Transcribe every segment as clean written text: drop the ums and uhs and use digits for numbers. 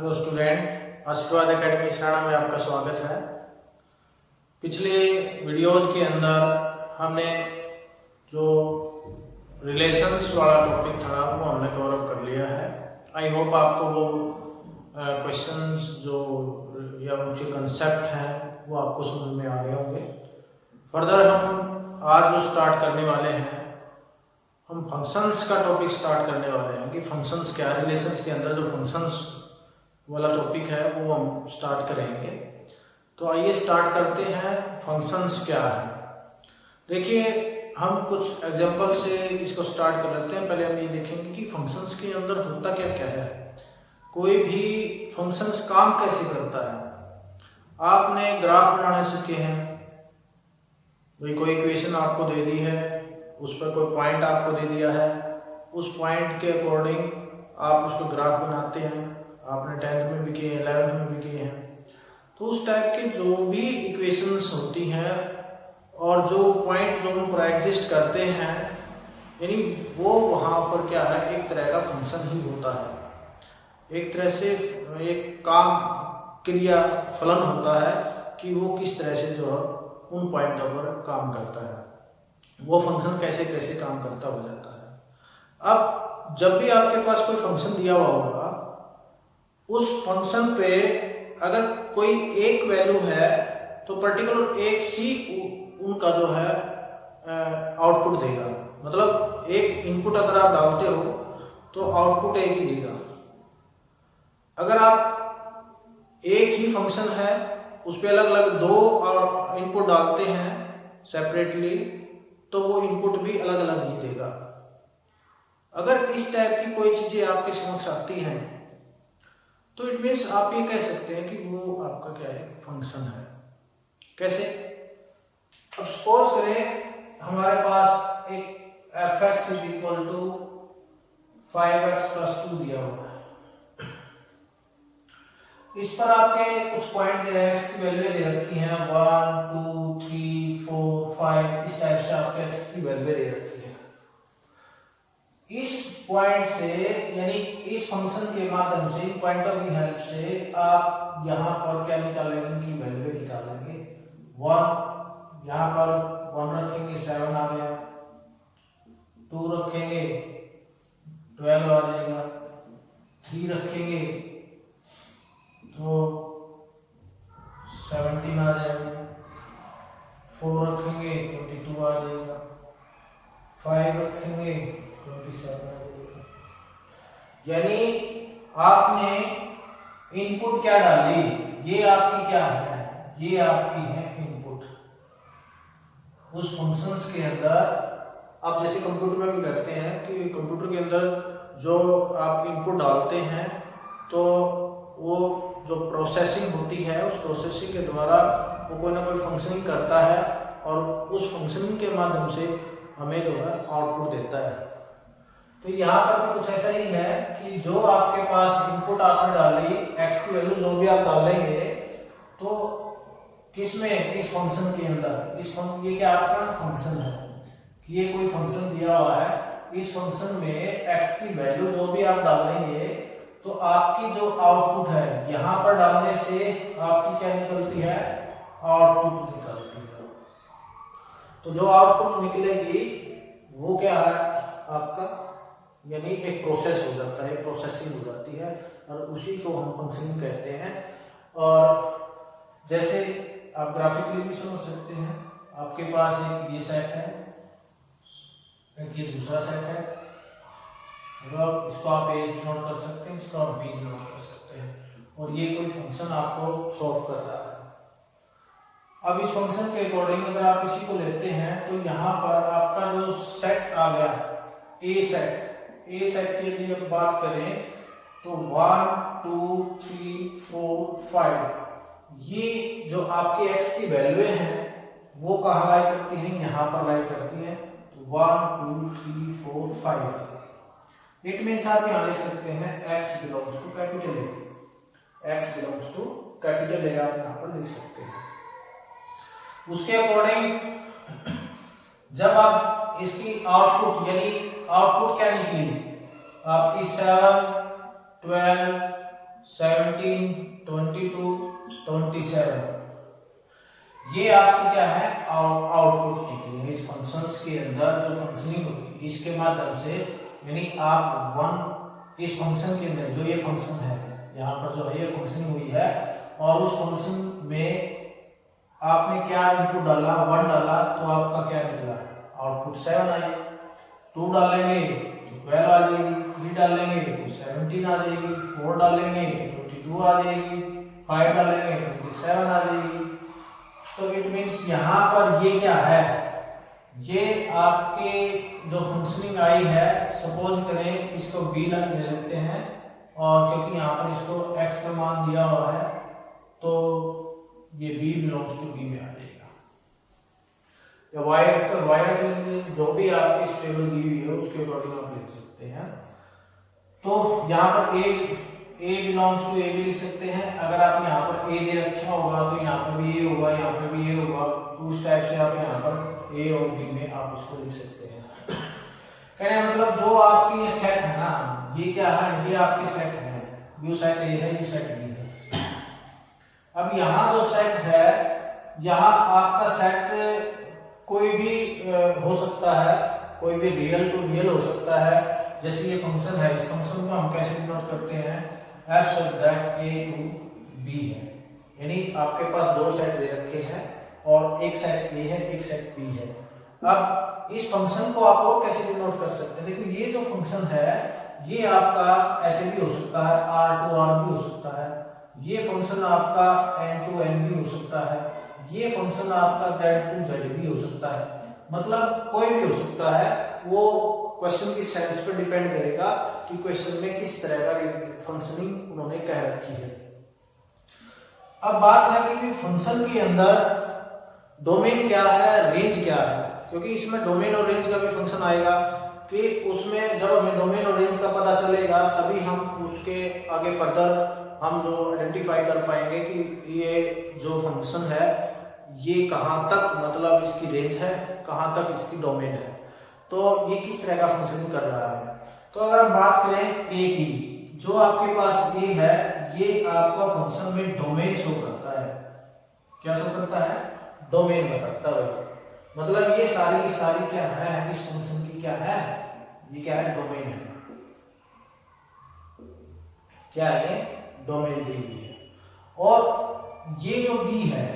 Hello student, आशीर्वाद academy Sarada में आपका स्वागत है। पिछले वीडियोस के अंदर हमने जो रिलेशंस वाला टॉपिक था वो हमने कवर अप कर लिया है। आई होप आपको वो क्वेश्चंस जो या उनके कंसेप्ट हैं वो आपको समझ में आ गए होंगे। फर्दर हम आज जो स्टार्ट करने वाले हैं, हम फंक्शंस का टॉपिक स्टार्ट करने वाले हैं कि फंक्शंस क्या, रिलेशंस के अंदर जो फंक्शंस वाला टॉपिक है वो हम स्टार्ट करेंगे। तो आइए स्टार्ट करते हैं, फंक्शंस क्या है। देखिए, हम कुछ एग्जांपल से इसको स्टार्ट कर लेते हैं। पहले हम ये देखेंगे कि फंक्शंस के अंदर होता क्या क्या है, कोई भी फंक्शंस काम कैसे करता है। आपने ग्राफ बनाने सीखे हैं, भाई कोई इक्वेशन आपको दे दी है, उस पर कोई पॉइंट आपको दे दिया है, उस पॉइंट के अकॉर्डिंग आप उसको ग्राफ बनाते हैं। आपने 10th में भी किए, 11th में भी किए हैं। तो उस टाइप के जो भी इक्वेशंस होती हैं और जो पॉइंट जो उन पर एग्जिस्ट करते हैं, यानी वो वहाँ पर क्या है, एक तरह का फंक्शन ही होता है। एक तरह से एक काम क्रिया फलन होता है कि वो किस तरह से जो है उन पॉइंटों पर काम करता है, वो फंक्शन कैसे कैसे काम करता हो जाता है। अब जब भी आपके पास कोई फंक्शन दिया हुआ होगा, उस फंक्शन पे अगर कोई एक वैल्यू है तो पर्टिकुलर एक ही उनका जो है आउटपुट देगा। मतलब एक इनपुट अगर आप डालते हो तो आउटपुट एक ही देगा। अगर आप एक ही फंक्शन है उस पर अलग अलग दो इनपुट डालते हैं सेपरेटली, तो वो इनपुट भी अलग अलग ही देगा। अगर इस टाइप की कोई चीजें आपके समक्ष आती हैं तो इट मीन्स आप ये कह सकते हैं कि वो आपका क्या है, फंक्शन है। कैसे? अब सपोज करें हमारे पास एक f(x) is equal to 5x plus 2 दिया हुआ है। इस पर आपके कुछ पॉइंट दे रहे हैं, x की वैल्यू दे रखी है 1 2 3 4 5, इस टाइप से आपके x की वैल्यू दे रखी है। इस पॉइंट से यानी इस फंक्शन के माध्यम से, पॉइंटों की हेल्प से आप यहाँ पर क्या निकालेंगे, की वैल्यू निकालेंगे। 1 यहाँ पर 1 रखेंगे 7 आ गया, 2 रखेंगे 12 आ जाएगा, 3 रखेंगे तो 17 आ जाएगा, 4 रखेंगे 22 आ जाएगा, 5 रखेंगे 27 आ जाएगा। यानी आपने इनपुट क्या डाली, ये आपकी क्या है, ये आपकी है इनपुट उस फंक्शंस के अंदर। आप जैसे कंप्यूटर में भी करते हैं कि कंप्यूटर के अंदर जो आप इनपुट डालते हैं तो वो जो प्रोसेसिंग होती है, उस प्रोसेसिंग के द्वारा वो कोई ना कोई फंक्शनिंग करता है और उस फंक्शनिंग के माध्यम से हमें जो है आउटपुट देता है। तो यहाँ पर भी कुछ ऐसा ही है कि जो आपके पास इनपुट आपने डाली, x की वैल्यू जो भी आप डालेंगे, तो किसमें, इस फंक्शन के अंदर, इस फंक्शन, ये क्या आपका फंक्शन है कि ये कोई फंक्शन दिया हुआ है, इस फंक्शन में x की वैल्यू जो भी आप डालेंगे तो आपकी जो आउटपुट है यहाँ पर डालने से आपकी क्या निकलती है, आउटपुट निकलती है। तो जो आउटपुट निकलेगी वो क्या है आपका, यानी एक प्रोसेस हो जाता है, एक प्रोसेसिंग हो जाती है और उसी को हम फंक्शनिंग कहते हैं। और जैसे आप ग्राफिकली भी समझ सकते हैं, आपके पास एक ये सेट है, एक ये दूसरा सेट है, मतलब इसको आप ए नोट कर सकते हैं, इसको आप बी नोट कर सकते हैं, और ये कोई फंक्शन आपको सॉल्व कर रहा है। अब इस फंक्शन के अकॉर्डिंग अगर आप इसी को लेते हैं तो यहाँ पर आपका जो सेट आ गया, ए सेट के लिए बात करें तो 1 2 3 4 5, ये जो आपके x की वैल्यू हैं वो कहाँ लाई करती हैं, यहाँ पर लाई करती हैं। तो 1 2 3 4 5 इट मीन्स आप यहाँ लिख सकते हैं x belongs to capital A, x belongs to capital A आप यहाँ पर लिख सकते हैं। उसके अकॉर्डिंग जब आप इसकी आउटपुट, यानी आउटपुट क्या निकली आपकी 7 12 17, 22, 27, ये आपकी क्या है आउटपुट निकली है इस फंक्शंस के अंदर जो फंक्शनिंग होती है इसके माध्यम से। यानी आप वन इस फंक्शन के अंदर जो ये फंक्शन है यहाँ पर जो है ये फंक्शनिंग हुई है और उस फंक्शन में आपने क्या इनपुट डाला 1 डाला तो आपका क्या निकला आउटपुट 7 आई। 2 डालेंगे तो 12 आ जाएगी, 3 डालेंगे तो 17 आ जाएगी, 4 डालेंगे तो 22 आ जाएगी, 5 डालेंगे तो 27 आ जाएगी। तो इट मीन्स यहाँ पर ये क्या है, ये आपके जो फंक्शनिंग आई है सपोज करें इसको बी ले लेते हैं और क्योंकि यहाँ पर इसको x का मान दिया हुआ है तो ये b बिलोंग्स टू b में आ जाएगा या y तो y रख लेंगे, जो भी आपकी स्टेबल दी हुई है उसके अकॉर्डिंग आप लिख सकते हैं। तो यहाँ पर a बिलोंग्स टू a भी लिख सकते हैं। अगर आप यहाँ पर a दे रखा होगा तो यहाँ पर भी a होगा, यहाँ पर भी a होगा, तो उस टाइप से आप यहाँ पर a और b में आप इसको लिख सकते हैं। कहने मतलब जो आपकी ये सेट है ना, ये क्या है, ये आपके सेट है, यू सेट a है, यू सेट b है। अब यहाँ जो सेट है, यहाँ आपका सेट कोई भी हो सकता है, कोई भी रियल टू रियल हो सकता है। जैसे ये फंक्शन है, इस फंक्शन को हम कैसे डिनोट करते हैं, f such that a to b है। यानी आपके पास दो सेट दे रखे हैं और एक सेट a है, एक सेट b है। अब इस फंक्शन को आप और कैसे डिनोट कर सकते हैं, देखो ये जो फंक्शन है ये आपका ऐसे भी हो सकता है, r to r भी हो सकता है, ये फंक्शन आपका n to n भी हो सकता है, ये फंक्शन आपका z to z भी हो सकता है, मतलब कोई भी हो सकता है। वो क्वेश्चन की सेंस पर डिपेंड करेगा कि क्वेश्चन में किस तरह का फंक्शनिंग उन्होंने कह रखी है। अब बात है कि फंक्शन के अंदर डोमेन क्या है, रेंज क्या है, क्योंकि इसमें डोमेन और रेंज का भी फंक्शन आएगा कि उसमें जब हमें डोमेन और रेंज का पता चलेगा तभी हम उसके आगे फर्दर हम जो आइडेंटिफाई कर पाएंगे कि ये जो फंक्शन है ये कहाँ तक मतलब इसकी रेंज है, कहाँ तक इसकी डोमेन है, तो ये किस तरह का फंक्शन कर रहा है। तो अगर हम बात करें a की, जो आपके पास a है ये आपका फंक्शन में डोमेन शो करता है। क्या शो करता है, डोमेन बताता है। मतलब ये सारी की सारी क्या है, इस फंक्शन की क्या है, ये क्या है, डोमेन है। क्या है, डोमेन दी हुई है। और ये जो b है,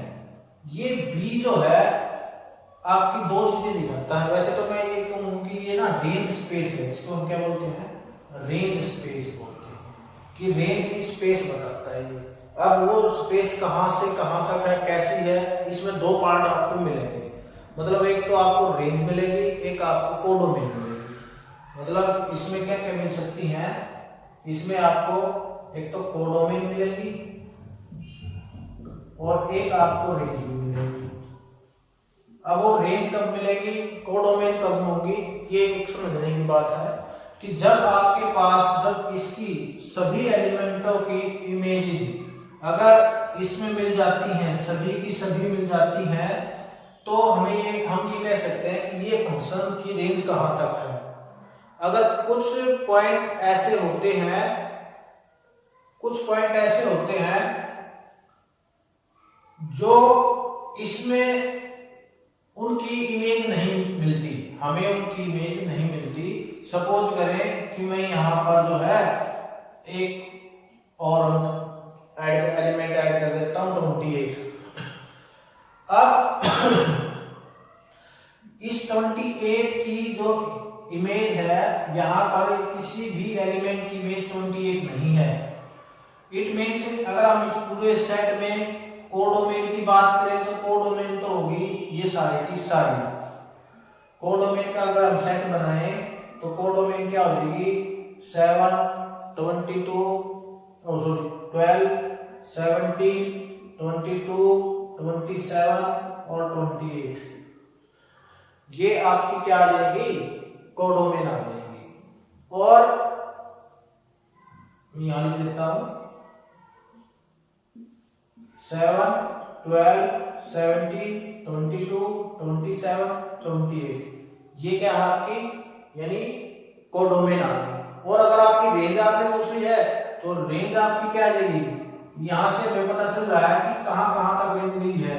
ये b जो है आपकी दो चीजें दिखाता है। वैसे तो मैं ये कहूँ कि ये ना रेंज स्पेस है, इसको हम क्या बोलते हैं, रेंज स्पेस बोलते हैं, कि रेंज की स्पेस बताता है ये। अब वो स्पेस कहाँ से कहाँ तक है, कैसी है, इसमें दो पार्ट आपको मिलेंगे। मतलब एक तो आपको रेंज मिलेगी, एक आपको कोडोमेन मिलेगी। मतलब इसमें क्या क्या मिल सकती हैं, इसमें आपको एक तो कोडोमेन मिलेगी और एक आपको रेंज भी मिलेगी। अब वो रेंज कब मिलेगी, कोडोमेन कब होगी, ये एक समझने की बात है कि जब आपके पास जब इसकी सभी एलिमेंटों की इमेजेस अगर इसमें मिल जाती हैं, सभी की सभी मिल जाती हैं, तो हम ये कह सकते हैं कि ये फंक्शन की रेंज कहाँ तक है। अगर कुछ पॉइंट ऐसे होते हैं, कुछ पॉइंट ऐसे होते हैं जो इसमें उनकी इमेज नहीं मिलती, हमें उनकी इमेज नहीं मिलती। सपोज करें कि मैं यहां पर जो है एक और एलिमेंट ऐड कर देता हूं 28। अब इस 28 की जो इमेज है, यहां पर किसी भी एलिमेंट की इमेज 28 नहीं है। इट मीन्स अगर हम इस पूरे सेट में कोडोमेन की बात करें तो कोडोमेन तो होगी ये सारी की सारी। कोडोमेन का अगर हम सेट बनाए तो कोडोमेन क्या हो जाएगी, 7, 22, 12, 17, 22, 27 और 28, ये आपकी क्या आ जाएगी, कोडोमेन आ जाएगी। और मैं यहां लिख देता हूं 7, 12, 17, 22, 27, 28, ये क्या है आपकी, यानी कोडोमेन आ गई। और अगर आपकी रेंज आपने पूछ ली है तो रेंज आपकी क्या आ जाएगी, यहाँ से हमें पता चल रहा है कि कहाँ कहाँ तक रेंज दी है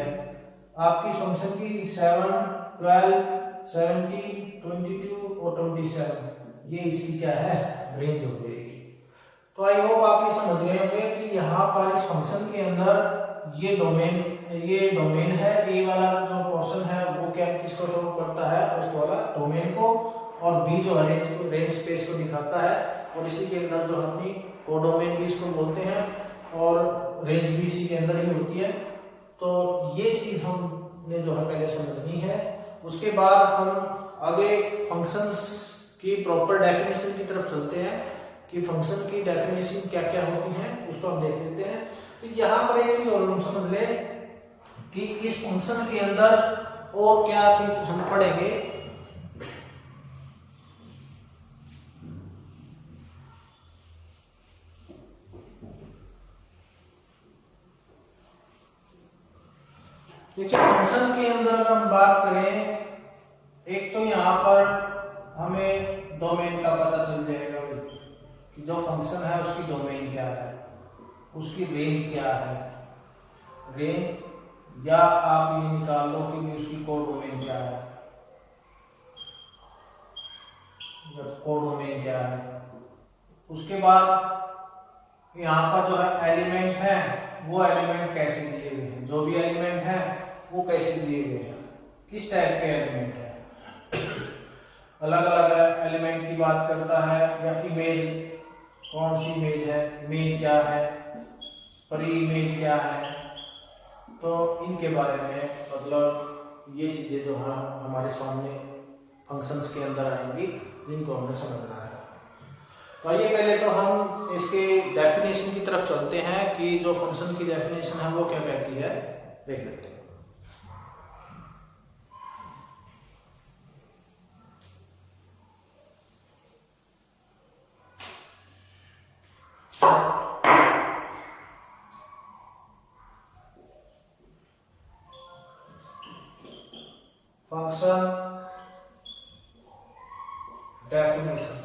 आपकी फंक्शन की 7, 12, 17, 22 और 27, ये इसकी क्या है रेंज हो जाएगी। तो आई होप आप ये समझ गए होंगे कि यहाँ पर इस फंक्शन के अंदर ये डोमेन है, ए वाला जो पोर्शन है वो क्या किसको शो करता है, उस वाला डोमेन को, और बी जो है रेंज स्पेस को दिखाता है, और इसी के अंदर जो अपनी कोडोमेन भी इसको बोलते हैं, और रेंज भी इसी के अंदर ही होती है। तो ये चीज हमने जो है पहले समझनी है। उसके बाद हम आगे फंक्शंस की प्रॉपर डेफिनेशन की तरफ चलते हैं कि फंक्शन की डेफिनेशन क्या क्या होती है, उसको हम देख लेते हैं। तो यहाँ पर एक चीज और हम समझ ले कि इस फंक्शन के अंदर और क्या चीज हम पढ़ेंगे। देखिए फंक्शन के अंदर अगर हम बात करें, एक तो यहाँ पर हमें डोमेन का पता चल जाएगा कि जो फंक्शन है उसकी डोमेन क्या है, उसकी रेंज क्या है, रेंज, या आप ये निकाल लो कि उसकी कोडोमेन क्या है, कोडोमेन क्या है। उसके बाद यहाँ पर जो है एलिमेंट है, वो एलिमेंट कैसे दिए गए हैं, जो भी एलिमेंट है वो कैसे दिए गए हैं, किस टाइप के एलिमेंट है, अलग अलग एलिमेंट की बात करता है, या इमेज कौन सी इमेज है, इमेज क्या है, परी इमेज क्या है। तो इनके बारे में मतलब ये चीजें जो है हमारे सामने फंक्शंस के अंदर आएंगी, जिनको हमने समझना है। तो आइए पहले तो हम इसके डेफिनेशन की तरफ चलते हैं कि जो फंक्शन की डेफिनेशन है वो क्या कहती है, देख लेते हैं। फंक्शन डेफिनेशन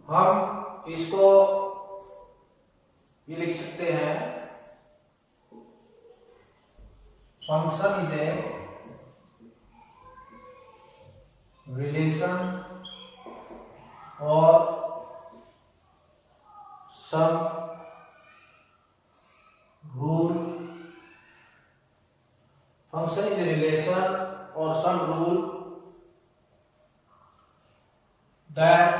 हम इसको ये लिख सकते हैं, फंक्शन इज ए रिलेशन और some rule, function is a relation और some rule that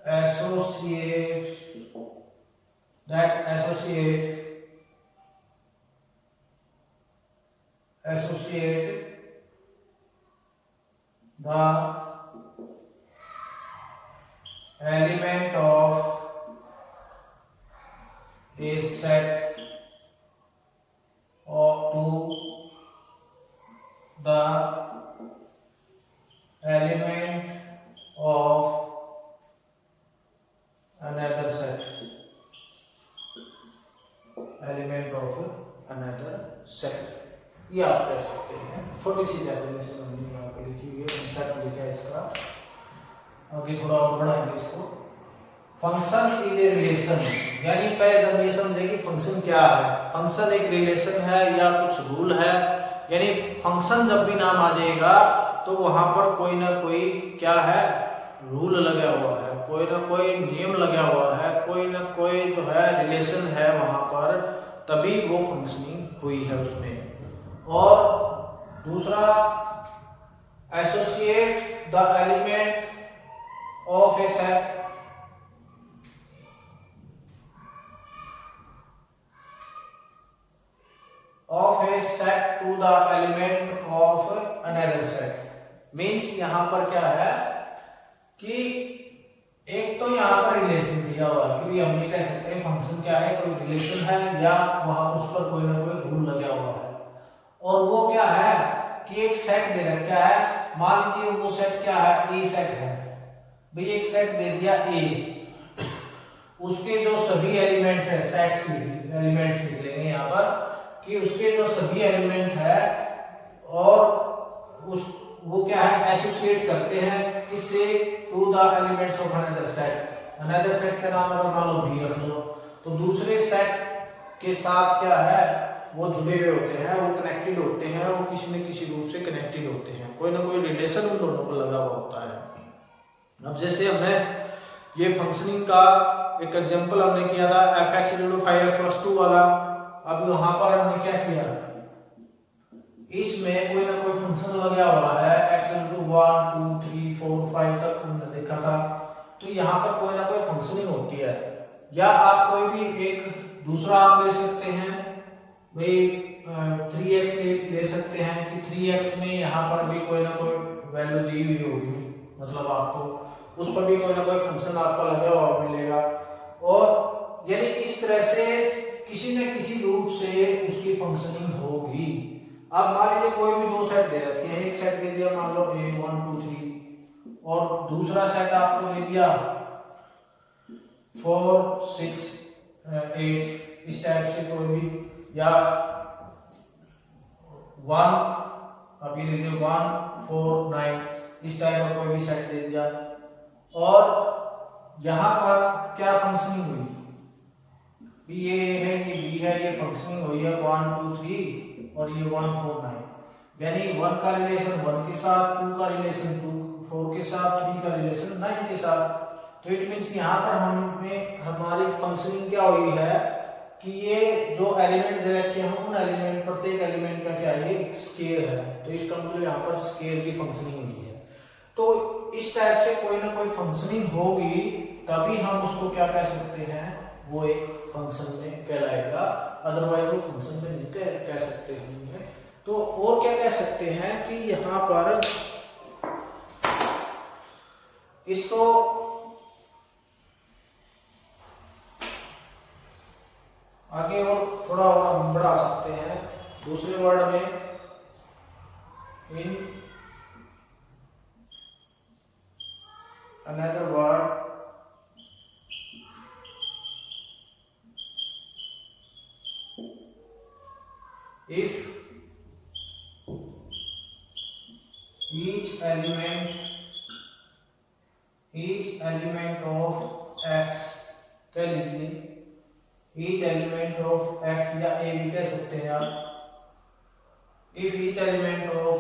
associate the element of a set to the element of another set, element of another set, ये आप कह सकते हैं। छोटी सी डेफिनेशन हमने यहाँ पे लिखी हुई है, कंसेप्ट लिखा है इसका, आगे थोड़ा और बढ़ाएंगे इसको। फंक्शन इज ए रिलेशन, यानी पहले जब ये समझे कि फंक्शन क्या है, फंक्शन एक रिलेशन है या कुछ रूल है, यानी फंक्शन जब भी नाम आ जाएगा तो वहां पर कोई ना कोई क्या है, रूल लगा हुआ है, कोई ना कोई नियम लगा हुआ है, कोई ना कोई जो है रिलेशन है वहां पर, तभी वो फंक्शनिंग हुई है उसमें। और दूसरा, associate the element of A set to the element of another set, means यहाँ पर क्या है कि एक तो यहाँ पर रिलेशन दिया हुआ है, क्योंकि हम ये कह सकते हैं फंक्शन क्या है, कोई रिलेशन है या वहां उस पर कोई ना कोई रूल लगा हुआ है। और वो क्या है कि एक सेट दे रखा क्या है, मान लीजिए वो सेट क्या है, ए सेट है भाई, एक सेट दे दिया ए, उसके जो सभी एलिमेंट्स है, सेट्स एलिमेंट्स लिख लेंगे यहाँ पर कि उसके जो सभी एलिमेंट है और वो क्या है, एसोसिएट करते हैं किससे, to the elements of another set. Another set का नाम अगर मान लो बी रख लो, तो दूसरे सेट के साथ क्या है, वो जुड़े हुए होते हैं, वो कनेक्टेड होते हैं, वो किसी न किसी रूप से कनेक्टेड होते हैं, कोई ना कोई रिलेशन उन दोनों को लगा हुआ होता है। अब जैसे हमने ये फंक्शनिंग का एक एग्जांपल हमने किया था fx = 5x+2 वाला। अब यहाँ पर हमने क्या किया, इसमें कोई ना कोई फंक्शन लगा हुआ है, x = 1 2 3 4 5 तक हमने देखा था। तो यहाँ पर कोई ना कोई फंक्शनिंग होती है, या आप कोई भी एक दूसरा आप ले सकते हैं, भाई 3x ले सकते हैं कि 3x में यहाँ पर भी कोई ना कोई वैल्यू दी हुई होगी, मतलब आपको उस पर भी कोई ना कोई फंक्शन आपका लगा हुआ मिलेगा। और यानी इस तरह से किसी न किसी रूप से उसकी फंक्शनिंग होगी। अब मान लीजिए कोई भी दो सेट दे रखे हैं, एक सेट दे दिया मान लो a 1 2 3 और दूसरा सेट आपको दे दिया 4 6 8, इस टाइप से कोई भी, या 1 अभी दे दिया 1 4 9, इस टाइप का कोई भी सेट दे दिया। और यहाँ पर क्या फंक्शनिंग हुई, ये है कि बी है, ये फंक्शनिंग हुई है 1 2 3 और ये 1 4 9, यानी 1 का रिलेशन 1 के साथ, 2 का रिलेशन 2 4 के साथ, 3 का रिलेशन 9 के साथ। तो इट मींस यहाँ पर हमें हमारी फंक्शनिंग क्या हुई है कि ये जो एलिमेंट दे रखे हैं उन एलिमेंट, प्रत्येक एलिमेंट का क्या है, ये स्केयर है, तो इसका मतलब यहाँ पर स्केयर की फंक्शनिंग हुई है। तो इस टाइप से कोई ना कोई फंक्शनिंग होगी, तभी हम उसको क्या कह सकते हैं, वो एक फंक्शन में कहलाएगा, अदरवाइज वो फंक्शन में नहीं कह सकते हैं। तो और क्या कह सकते हैं कि यहाँ पर इसको आगे और थोड़ा और बढ़ा सकते हैं दूसरे वर्ड में, in another word if each element of x, कह लीजिए each element of x या a भी कह सकते हैं आप, if each element of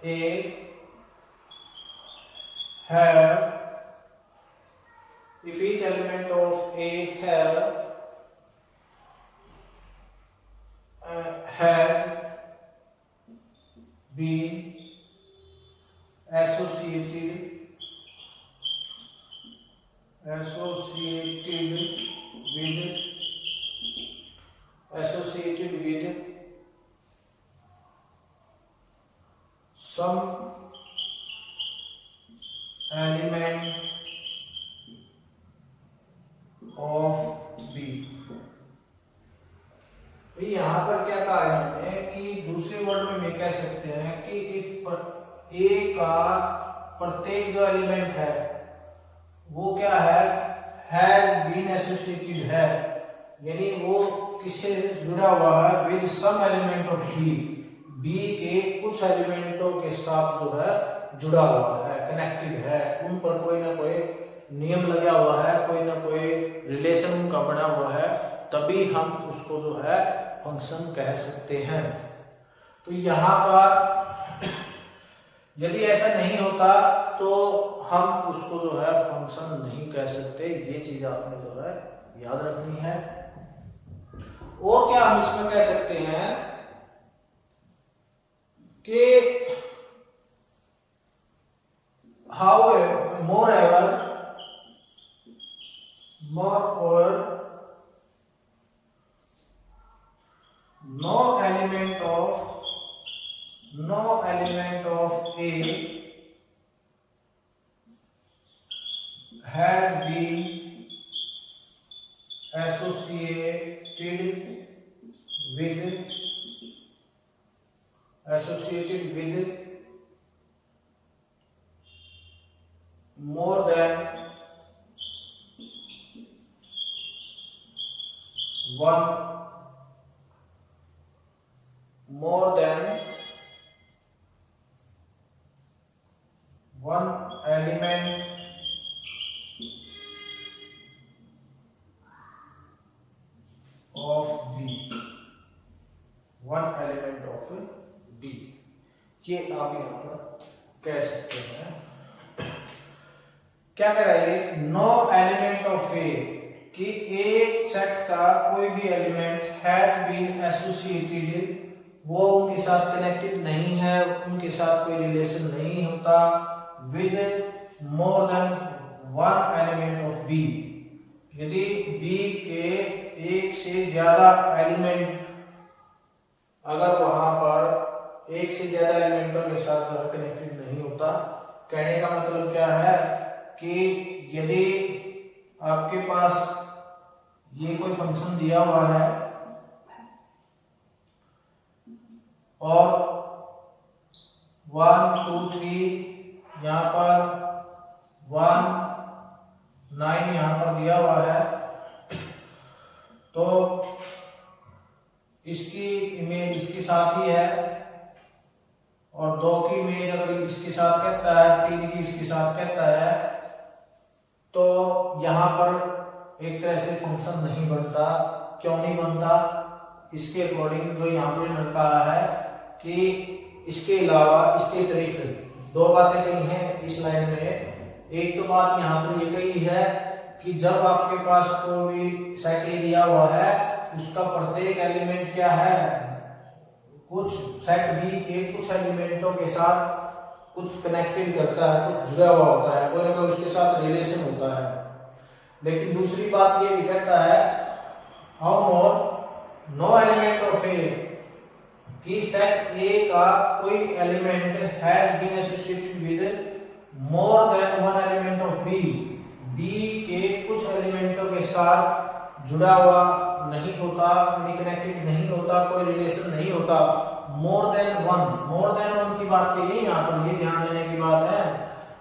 a have, if each element of a has been associated with some element of B। यहाँ पर क्या कहा है हमने कि दूसरे वर्ड में कह सकते हैं कि इफ ए का प्रत्येक जो एलिमेंट है वो क्या है, हैज बीन एसोसिएटेड है, यानी वो किससे जुड़ा हुआ है, with some element of B, B के कुछ एलिमेंटों के साथ जो है जुड़ा हुआ है, कनेक्टेड है, उन पर कोई ना कोई नियम लगा हुआ है, कोई ना कोई रिलेशन उनका बना हुआ है, तभी हम उसको जो है फंक्शन कह सकते हैं। तो यहाँ पर यदि ऐसा नहीं होता तो हम उसको जो है फंक्शन नहीं कह सकते, ये चीज आपने जो है याद रखनी है। और क्या हम इसमें कह सकते हैं कि however, moreover, no element of A has been associated with more than one element of B, one element of B, ये आप यहां पर कह सकते हैं। क्या कह रहा है ये, नो एलिमेंट ऑफ ए, कि एक सेट का कोई भी एलिमेंट हैज बीन एसोसिएटेड, वो उनके साथ कनेक्टेड नहीं है, उनके साथ कोई रिलेशन नहीं होता with more than one element of B, यदि बी के एक से ज्यादा एलिमेंट, अगर वहां पर एक से ज्यादा एलिमेंटों के साथ कनेक्टेड नहीं होता। कहने का मतलब क्या है कि यदि आपके पास ये कोई फंक्शन दिया हुआ है और 1 2 3 यहां पर 1 9 यहां पर दिया हुआ है, तो इसकी इमेज इसके साथ ही है और 2 की इमेज अगर इसके साथ कहता है, 3 की इसके साथ कहता है, तो यहां पर एक तरह से फंक्शन नहीं बनता। क्यों नहीं बनता? इसके अकॉर्डिंग जो यहाँ पर कहा है कि इसके अलावा इसके तरीके, दो बातें कही हैं इस लाइन में। एक तो बात यहाँ पर ये कही है कि जब आपके पास कोई भी सेट ए दिया हुआ है, उसका प्रत्येक एलिमेंट क्या है, कुछ सेट बी के कुछ एलिमेंटों के साथ कुछ कनेक्टेड करता है, कुछ जुड़ा हुआ होता है, कोई ना कोई उसके साथ रिलेशन होता है। लेकिन दूसरी बात ये भी कहता है how more no element of A, कि सेट ए का कोई element has been associated with more than one element of B, B के कुछ एलिमेंटों के साथ जुड़ा हुआ नहीं होता, कनेक्टेड नहीं होता, कोई रिलेशन नहीं होता। मोर देन वन की बात कही यहाँ पर, ये ध्यान देने की बात है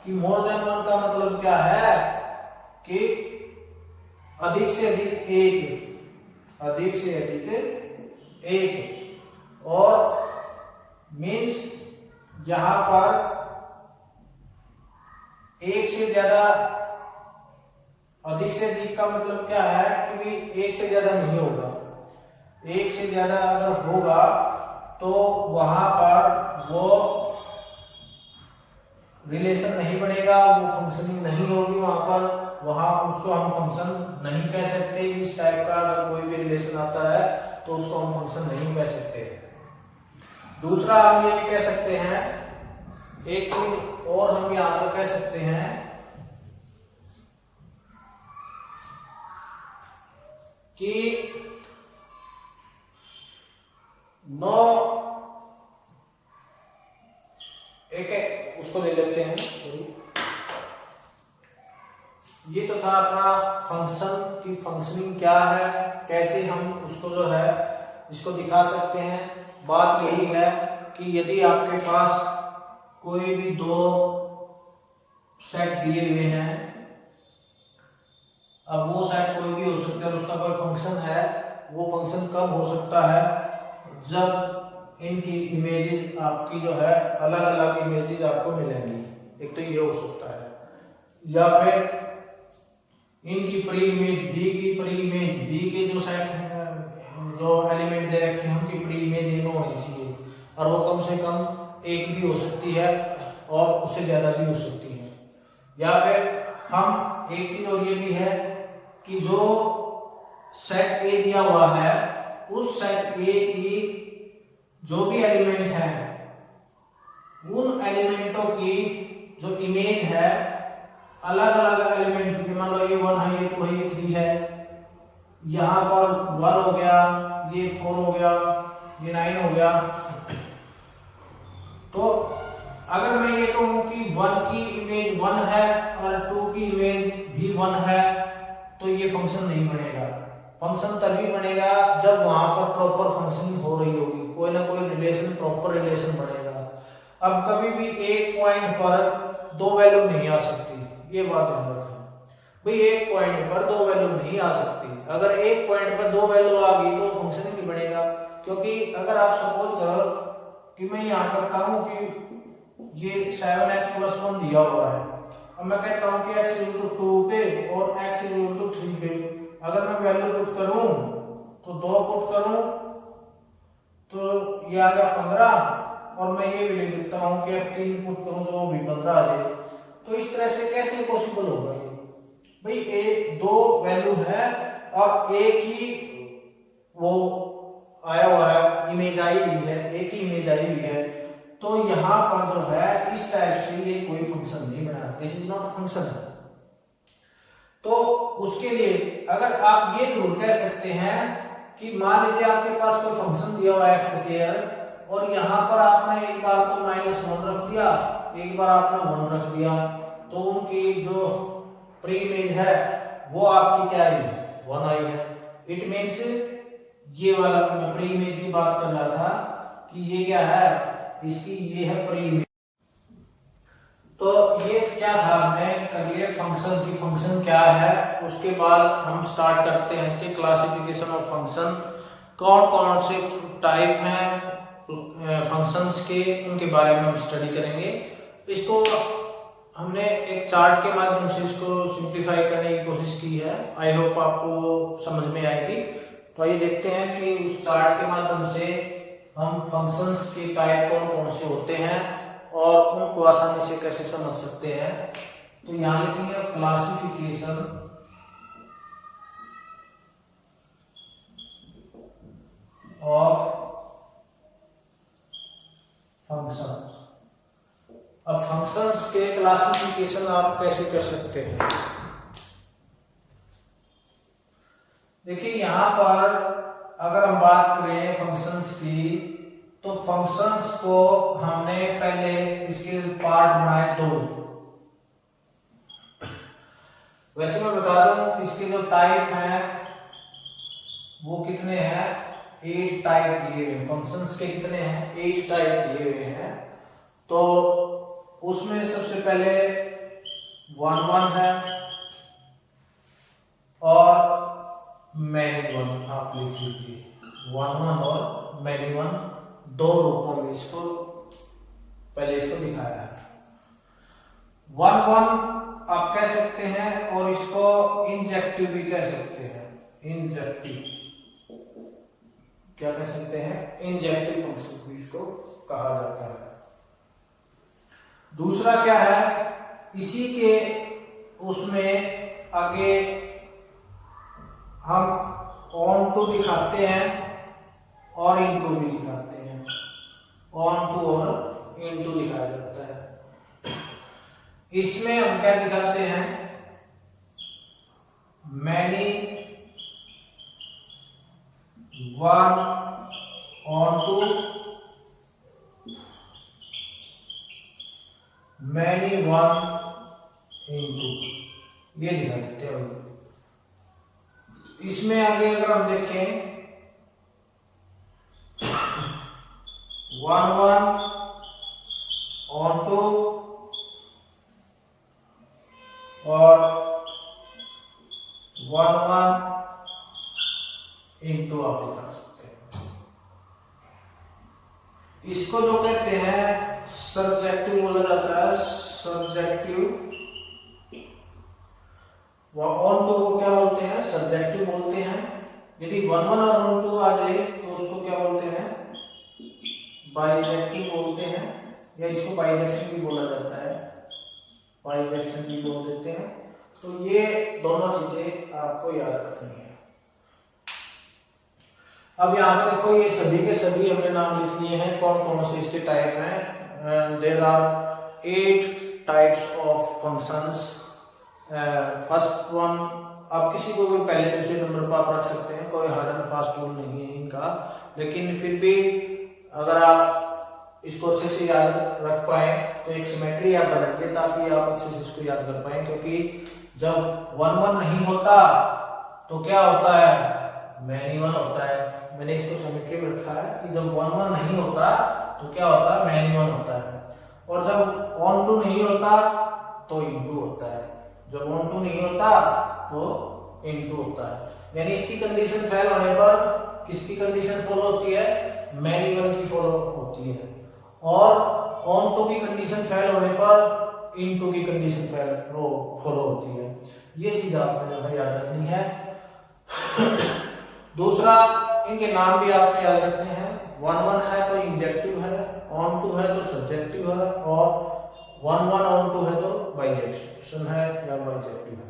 कि मोर देन वन का मतलब क्या है कि अधिक से अधिक एक, अधिक से अधिक एक, और मीन्स यहां पर एक से ज्यादा, अधिक से अधिक का मतलब क्या है कि भी एक से ज्यादा नहीं होगा। एक से ज्यादा अगर होगा तो वहां पर वो रिलेशन नहीं बनेगा, वो फंक्शनिंग नहीं होगी वहां पर, वहां उसको हम फंक्शन नहीं कह सकते। इस टाइप का अगर कोई भी रिलेशन आता है तो उसको हम फंक्शन नहीं कह सकते। दूसरा हम ये भी कह सकते हैं, एक चीज और हम यहां पर कह सकते हैं कि नो, एक उसको ले लेते हैं, ये तो था अपना फंक्शन की फंक्शनिंग क्या है, कैसे हम उसको जो है इसको दिखा सकते हैं। बात यही है कि यदि आपके पास कोई भी दो सेट दिए हुए हैं, अब वो सेट कोई भी हो सकता है, उसका कोई फंक्शन है, वो फंक्शन कब हो सकता है, जब इनकी इमेजेस आपकी जो है अलग अलग इमेजेस आपको मिलेंगी। एक तो ये हो सकता है, या फिर इनकी प्री इमेज बी की प्री इमेज बी के जो सेट है, जो एलिमेंट दे रखे हैं उनकी प्री इमेज ये होनी चाहिए, और वो कम से कम एक भी हो सकती है और उससे ज्यादा भी हो सकती है। या फिर हम एक चीज और ये भी है कि जो सेट ए दिया हुआ है, उस सेट ए की जो भी एलिमेंट है, उन एलिमेंटों की जो इमेज है अलग अलग एलिमेंट की, मान लो ये 1 है, ये 2 है, ये 3 है, यहां पर 1 हो गया, ये 4 हो गया, ये 9 हो गया। तो अगर मैं ये कहूं कि 1 की इमेज 1 है और 2 की इमेज भी 1 है, तो ये फंक्शन नहीं बनेगा। फंक्शन तभी बनेगा जब वहां पर प्रॉपर फंक्शनिंग हो रही होगी, कोई ना कोई रिलेशन, प्रॉपर रिलेशन बनेगा। अब कभी भी एक पॉइंट पर दो वैल्यू नहीं आ सकती, ये बात ध्यान रखें भाई। एक पॉइंट पर दो वैल्यू नहीं आ सकती, अगर एक पॉइंट पर दो वैल्यू आ गई तो फंक्शन नहीं बनेगा। क्योंकि अगर आप सपोज करो कि मैं यहाँ करता हूँ कि ये 7x+1 दिया हुआ है। अब मैं कहता हूं कि x=2 पे और x=3 पे अगर मैं वैल्यू पुट करूं तो 2 पुट करूं तो ये आ गया 15 और मैं ये भी लिख देता हूं कि 3 पुट करूं तो वो भी 15 आ जाए। तो इस तरह से कैसे पॉसिबल होगा ये भाई, एक दो वैल्यू है और एक ही वो आया हुआ है, इमेज आई हुई है, एक ही इमेज आई हुई है, तो यहां पर जो है इस टाइप से ये कोई फंक्शन नहीं बना, दिस इज नॉट फंक्शन। तो उसके लिए अगर आप ये जरूर कह सकते हैं कि मान लीजिए आपके पास कोई फंक्शन दिया हुआ है x² और यहाँ पर आपने एक बार तो -1 रख दिया, एक बार आपने 1 रख दिया, तो उनकी जो प्री इमेज है वो आपकी क्या आई है, 1 आई है। इट मीन्स ये वाला मैं प्री इमेज की बात कर रहा था कि ये क्या है, इसकी ये है प्री इमेज। तो ये क्या था, हमने कर लिया फंक्शन की फंक्शन क्या है, उसके बाद हम स्टार्ट करते हैं इसके क्लासिफिकेशन ऑफ फंक्शन। कौन कौन से टाइप हैं फंक्शंस के, उनके बारे में हम स्टडी करेंगे। इसको हमने एक चार्ट के माध्यम से इसको सिंप्लीफाई करने की कोशिश की है, आई होप आपको समझ में आएगी। तो ये देखते हैं कि उस चार्ट के माध्यम से हम फंक्शंस के टाइप कौन कौन से होते हैं और उनको आसानी से कैसे समझ सकते हैं। तो यहाँ लिखेंगे क्लासिफिकेशन ऑफ फंक्शंस। अब फंक्शंस के क्लासिफिकेशन आप कैसे कर सकते हैं, देखिए यहां पर अगर हम बात करें फंक्शंस की, तो फंक्शंस को हमने पहले इसके पार्ट बनाए 2। वैसे मैं बता दूं इसके जो टाइप हैं वो कितने हैं, 8 टाइप दिए हुए हैं। फंक्शंस के कितने हैं, 8 टाइप दिए हुए हैं। तो उसमें सबसे पहले 1 है और मैनी वन, आप लिख लीजिए 1 और मैनी वन, 2 रूपों में इसको पहले इसको दिखाया है। 1 आप कह सकते हैं और इसको इंजेक्टिव भी कह सकते हैं, इंजेक्टिव क्या कह सकते हैं, इंजेक्टिव फंक्शन भी इसको कहा जाता है। दूसरा क्या है, इसी के उसमें आगे हम ऑन टू दिखाते हैं और इनटू भी दिखाते हैं, ऑन टू और इनटू दिखाया जाता है। इसमें हम क्या दिखाते हैं, many one onto, many one into, ये दिखा देते हैं। इसमें आगे अगर हम देखें 1 ऑन टू और 1 इनटू आप दिखा सकते हैं। इसको जो कहते हैं सबजेक्टिव बोला जाता है, सबजेक्टिव। ऑन टू को क्या बोलते हैं, सब्जेक्टिव बोलते हैं। यदि 1 और ऑन टू आ जाए तो उसको क्या बोलते हैं, बाइजेक्टिव बोलते हैं, या इसको बाइजेक्शन भी बोला जाता है, बाइजेक्शन भी बोल देते हैं। तो ये दोनों चीजें आपको याद रखनी है। अब यहाँ पे देखो ये सभी के सभी हमने नाम लिख लिए हैं, कौन कौन से इसके टाइप हैं। There are 8 types of functions. First one, आप किसी को भी पहले दूसरे नंबर पर आप रख सकते हैं, कोई हार्ड एंड फास्ट रूल नहीं है इनका, लेकिन फिर भी अगर आप इसको अच्छे से याद रख पाए तो एक सिमेट्री आप बनाइए ताकि आप अच्छे से इसको याद कर पाए। क्योंकि जब 1 नहीं होता तो क्या होता है, मैनी वन होता है। मैंने इसको सिमेट्री में रखा है कि जब 1 नहीं होता तो क्या होता है, मैनी वन होता है। और जब ऑन टू नहीं होता तो इनटू होता है, जब ऑन टू नहीं होता तो इनटू होता है। यानी इसकी कंडीशन फेल होने पर किसकी कंडीशन फॉलो होती है, मैनी वन की फॉलो होती है। और ऑन टू की कंडीशन फेल होने पर इन टू की कंडीशन फॉलो होती है। ये चीज आपने जो है याद रखनी है। दूसरा, इनके नाम भी आपने याद रखने हैं। 1-1 है तो इंजेक्टिव है, ऑन टू है तो सब्जेक्टिव है, और 1-1 ऑन टू है तो बाइजेक्शन है या बाइजेक्टिव है।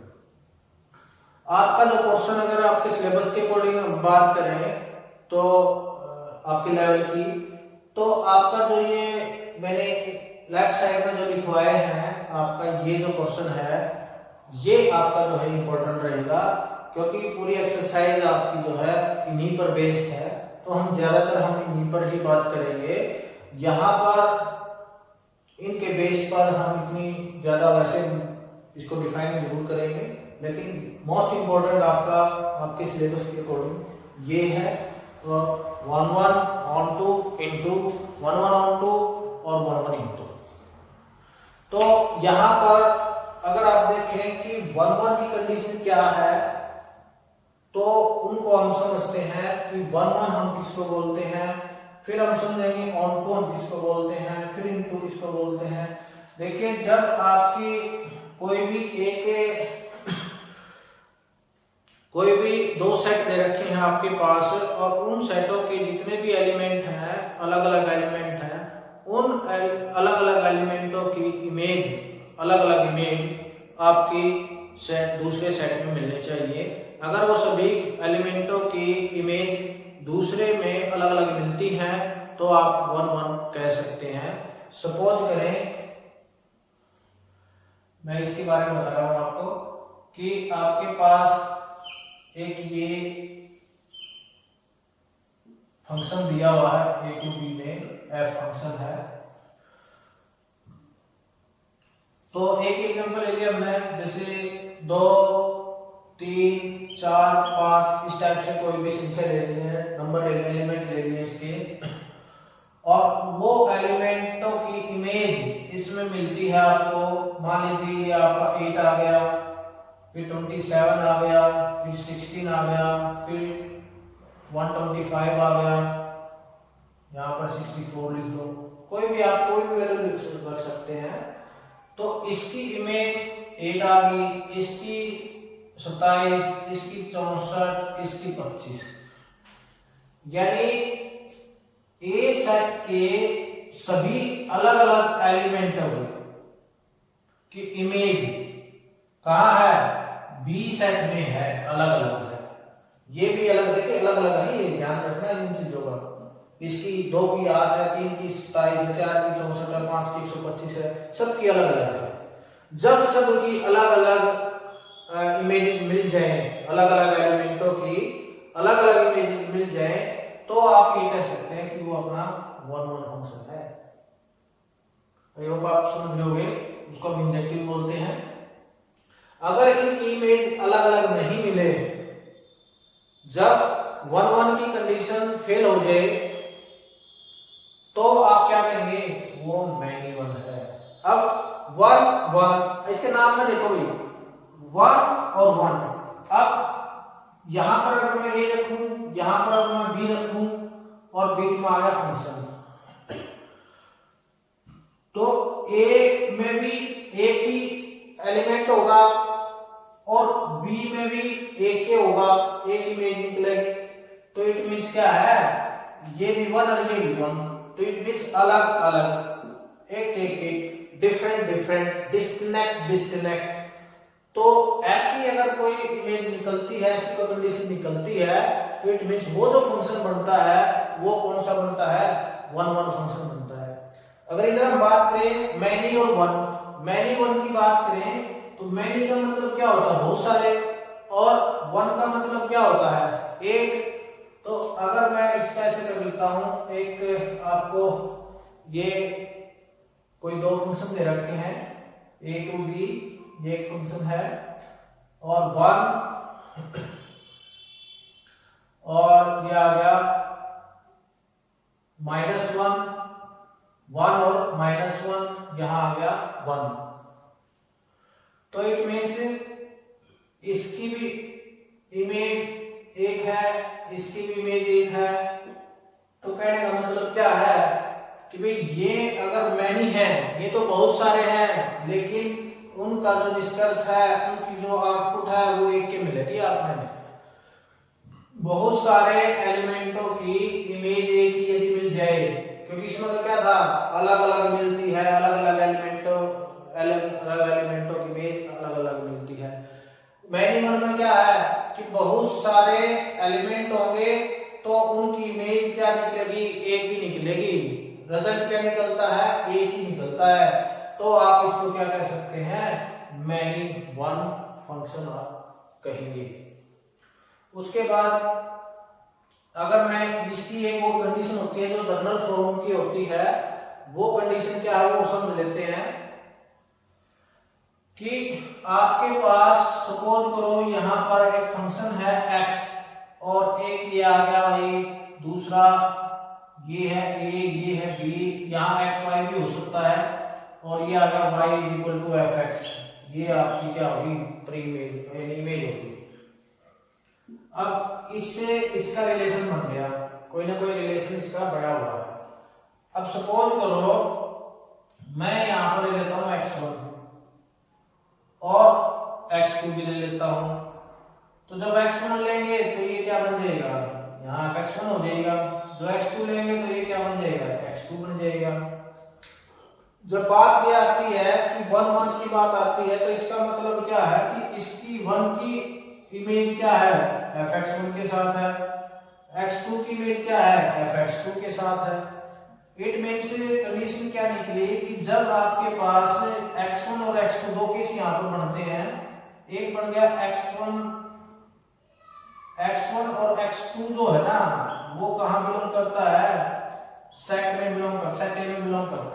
आपका जो क्वेश्चन अगर आपके सिलेबस के अकॉर्डिंग हम बात करें तो आपके लेवल की, तो आपका जो ये मैंने लेफ्ट साइड में जो लिखवाए हैं, आपका ये जो क्वेश्चन है ये आपका जो है इम्पोर्टेंट रहेगा, क्योंकि पूरी एक्सरसाइज आपकी जो है इन्हीं पर बेस्ड है। तो हम ज्यादातर इन्हीं पर ही बात करेंगे। यहाँ पर इनके बेस पर हम इतनी ज्यादा वैसे इसको डिफाइन जरूर करेंगे, लेकिन मोस्ट इम्पोर्टेंट आपका आपके सिलेबस के अकॉर्डिंग ये है। तो 1-1 on two into 1-1 on two और 1-1 इंटू। तो यहाँ पर अगर आप देखें कि 1-1 की कंडीशन क्या है, तो उनको हम समझते हैं कि 1-1 हम किसको बोलते हैं, फिर हम समझेंगे ऑन टू हम किसको बोलते हैं, फिर इनटू किसको बोलते हैं। देखिए, जब आपकी कोई भी दो सेट दे रखे हैं आपके पास, और उन सेटों के जितने भी एलिमेंट हैं, अलग अलग एलिमेंट हैं, उन अलग अलग एलिमेंटों की अलग अलग इमेज आपकी दूसरे सेट में मिलनी चाहिए। अगर वो सभी एलिमेंटों की इमेज दूसरे में अलग अलग मिलती है तो आप 1-1 कह सकते हैं। सपोज करें, मैं इसके बारे में बता रहा हूं आपको कि आपके पास एक ये फंक्शन दिया हुआ है a to b में, f फंक्शन है। तो एक एग्जांपल ले लिया हमने, जैसे 2, 3, 4, 5 इस टाइप से कोई भी संख्या ले ली है, नंबर ले लिया, एलिमेंट ले लिए इसके, और वो एलिमेंटों की इमेज इसमें मिलती है आपको। मान लीजिए ये आपका 8 आ गया, फिर 27 आ गया, फिर 16 आ गया, फिर 125 आ गया, यहाँ पर 64 लिख लो, कोई भी आप कोई भी वैल्यू लिख सकते हैं। तो इसकी इमेज 8 आ गई, इसकी 27, इसकी 64, इसकी 25, यानी ए सेट के सभी अलग अलग एलिमेंट की इमेज कहाँ है, बी सेट में है, अलग अलग है। ये भी अलग, देखिए अलग अलग है, ये ध्यान रखना इन चीजों का। इसकी 2 की 8 है, 3 की 27 है, 4 की 64 है, 5 की 125 है, सबकी अलग अलग है। जब सबकी अलग अलग इमेजेस मिल जाए, अलग अलग एलिमेंटों की अलग अलग इमेजेस मिल जाए, तो आप ये कह सकते हैं कि वो अपना 1-1 फंक्शन है। आई होप आप समझ लोगे, उसको हम इंजेक्टिव बोलते हैं। अगर इनकी इमेज अलग अलग नहीं मिले, जब 1-1 की कंडीशन फेल हो जाए, तो आप क्या कहेंगे, वो मैनी 1 है। अब 1-1, इसके नाम में देखो भाई 1 और 1। अब यहां पर अगर मैं ए रखूं, यहां पर अगर मैं बी रखूं, और बीच में आ गया फंक्शन, तो ए में भी एक ही एलिमेंट होगा और बी में भी एक ही होगा, एक इमेज निकलेगी। तो इट मींस क्या है, ये भी 1 और ये भी 1, तो इट मींस अलग अलग, एक डिफरेंट, डिस्कनेक्ट। तो ऐसी अगर कोई इमेज निकलती है, ऐसी कोई कंडीशन निकलती है, तो इट मींस वो जो फंक्शन बनता है वो कौन सा बनता है, 1-1 फंक्शन बनता है। अगर इधर हम बात करें मैनी और 1, मैनी 1 की बात करें, तो मैनी का मतलब क्या होता है, बहुत सारे, और 1 का मतलब क्या होता है, एक। तो अगर मैं इसका ऐसे कर लेता हूं, एक आपको ये कोई 2 फंक्शन दे रखे हैं, a to b, ये एक फंक्शन है, और 1, और ये आ गया -1, 1 और -1, यहां आ गया 1। तो इट मीन्स इसकी भी इमेज एक है, इसकी भी इमेज एक है। तो कहने का मतलब क्या है, कि भाई ये अगर मैनी है, ये तो बहुत सारे हैं, लेकिन उनका जो निष्कर्ष है, उनकी जो आउटपुट है वो एक के मिलेगी। आपने बहुत सारे एलिमेंटों की इमेज एक ही यदि मिल जाए, क्योंकि इसमें तो क्या था, अलग अलग मिलती है, अलग अलग एलिमेंटों की इमेज अलग अलग मिलती है। मैनी वन में क्या है कि बहुत सारे एलिमेंट होंगे तो उनकी इमेज क्या निकलेगी, एक ही निकलेगी। रिजल्ट क्या निकलता है, एक ही निकलता है। तो आप इसको क्या कह सकते हैं, मैनी वन फंक्शन आप कहेंगे। उसके बाद अगर मैं इसकी एक और कंडीशन होती है जो जनरल फॉर्म की होती है, वो कंडीशन क्या है वो समझ लेते हैं कि आपके पास सपोज करो यहां पर एक फंक्शन है x और एक ये आ गया भाई दूसरा, ये है a, ये है b, यहाँ x y भी हो सकता है, और ये आ गया y is equal to fx। ये आपकी क्या होगी, प्री इमेज होगी। अब इससे इसका रिलेशन बन गया, कोई ना कोई रिलेशन इसका बड़ा हुआ है। अब सपोज करो मैं यहां पर ले लेता हूं x1 और x2 भी ले लेता हूं, तो जब x1 लेंगे तो ये क्या बन जाएगा, यहाँ x1 हो जाएगा। जो x2 लेंगे तो ये क्या बन जाएगा, x2 बन जाएगा। जब बात ये आती है कि 1 1 की बात आती है, तो इसका मतलब क्या है कि इसकी 1 की इमेज क्या है, fx1 के साथ है, x2 की इमेज क्या है, fx2 के साथ है। इट मींस कंडीशन क्या निकली कि जब आपके पास x1 और x2 दो केस यहां पर बनते हैं, एक बन गया x1 और x2 जो है ना वो कहां बिलोंग करता है, सेट में बिलोंग करता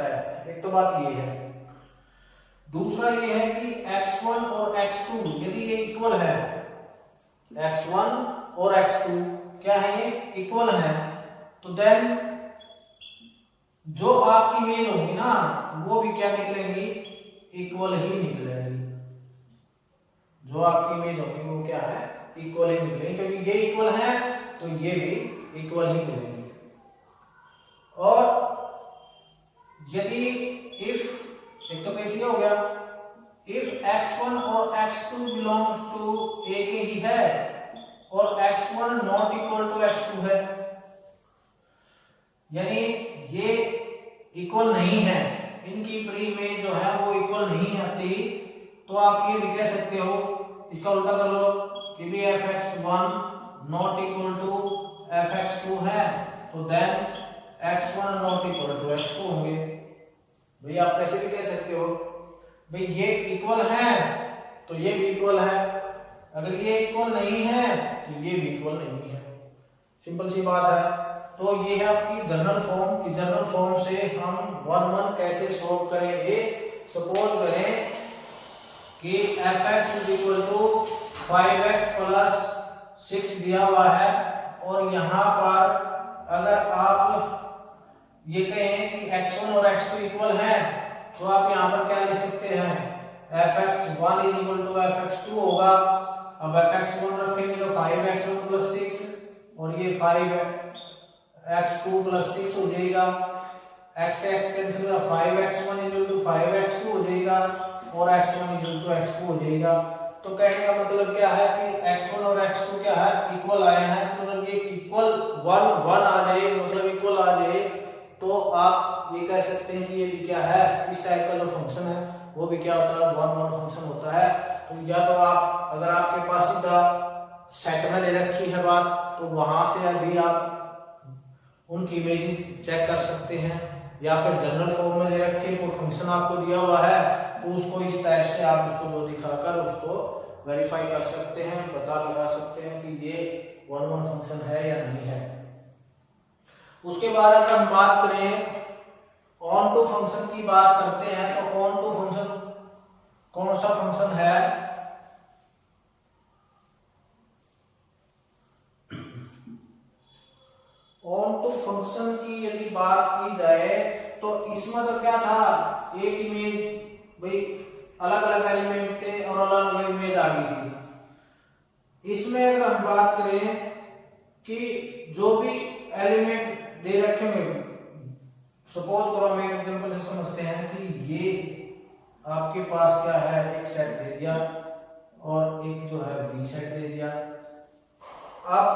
है। एक तो बात ये है। दूसरा ये है कि x1 और x2 यदि ये इक्वल है, x1 और x2 क्या है, ये इक्वल है, तो देन जो आपकी इमेज होगी ना वो भी क्या निकलेंगी, इक्वल ही निकलेंगी। जो आपकी इमेज होगी वो क्या है, इक्वल ही निकलेंगी, क्योंकि ये इक्वल है तो ये भी इक्वल ही मिलेंगे। और यदि इफ एक तो कैसे हो गया, इफ x1 और x2 बिलोंग्स टू a के ही है और x1 not equal to x2 है, यानी ये इक्वल नहीं है, इनकी प्री इमेज जो है वो इक्वल नहीं आती, तो आप ये भी कह सकते हो, इसका उल्टा कर लो कि भी fx1 not equal to fx2 है, तो then x1 not equal to x2 होंगे। भाई आप कैसे भी कह सकते हो, भाई ये इक्वल है तो ये भी इक्वल है, अगर ये इक्वल नहीं है तो ये भी इक्वल नहीं है। सिंपल सी बात है। तो ये है आपकी जनरल फॉर्म की। जनरल फॉर्म से हम 1 1 कैसे सोल्व करेंगे। सपोज करें कि fx is equal to 5x plus 6 दिया हुआ है, और यहाँ पर अगर आप ये कहें कि x1 और x2 इक्वल हैं, तो आप यहाँ पर क्या लिख सकते हैं, fx1 is equal to fx2 होगा। अब fx1 रखेंगे तो 5x1 प्लस 6, और ये 5x2 प्लस 6 हो जाएगा। x से x कैंसिल होगा, 5x1 इक्वल टू 5x2 हो जाएगा, और x1 इक्वल टू x2 हो जाएगा। तो कहने का मतलब क्या है कि x1 और x2 क्या है, इक्वल आए हैं। तो जब ये इक्वल 1 1 आ जाए, मतलब इक्वल आ जाए, तो आप ये कह सकते हैं कि ये भी क्या है, इस टाइप का जो फंक्शन है वो भी क्या होता है, 1 1 फंक्शन होता है। तो या तो आप, अगर आपके पास सीधा सेट में दे रखी है बात, तो वहां से अभी आप उनकी इमेजेस चेक कर सकते हैं, या फिर जनरल फॉर्म में दे रखे कोई फंक्शन आपको दिया हुआ है, तो उसको इस टाइप से आप उसको जो दिखाकर उसको वेरीफाई कर सकते हैं, पता लगा सकते हैं कि ये 1 1 फंक्शन है या नहीं है। उसके बाद अगर हम बात करें ऑन टू फंक्शन की बात करते हैं, तो ऑन टू फंक्शन कौन सा फंक्शन है, ऑन टू फंक्शन की यदि बात की जाए तो इसमें तो क्या था, एक इमेज भाई अलग अलग एलिमेंट थे और अलग अलग इमेज आ गई थी। इसमें अगर हम बात करें कि जो भी एलिमेंट दे रखे हुए, सपोज करो हम एक एग्जांपल से समझते हैं कि ये आपके पास क्या है, एक सेट दे दिया और एक जो है बी सेट दे दिया। अब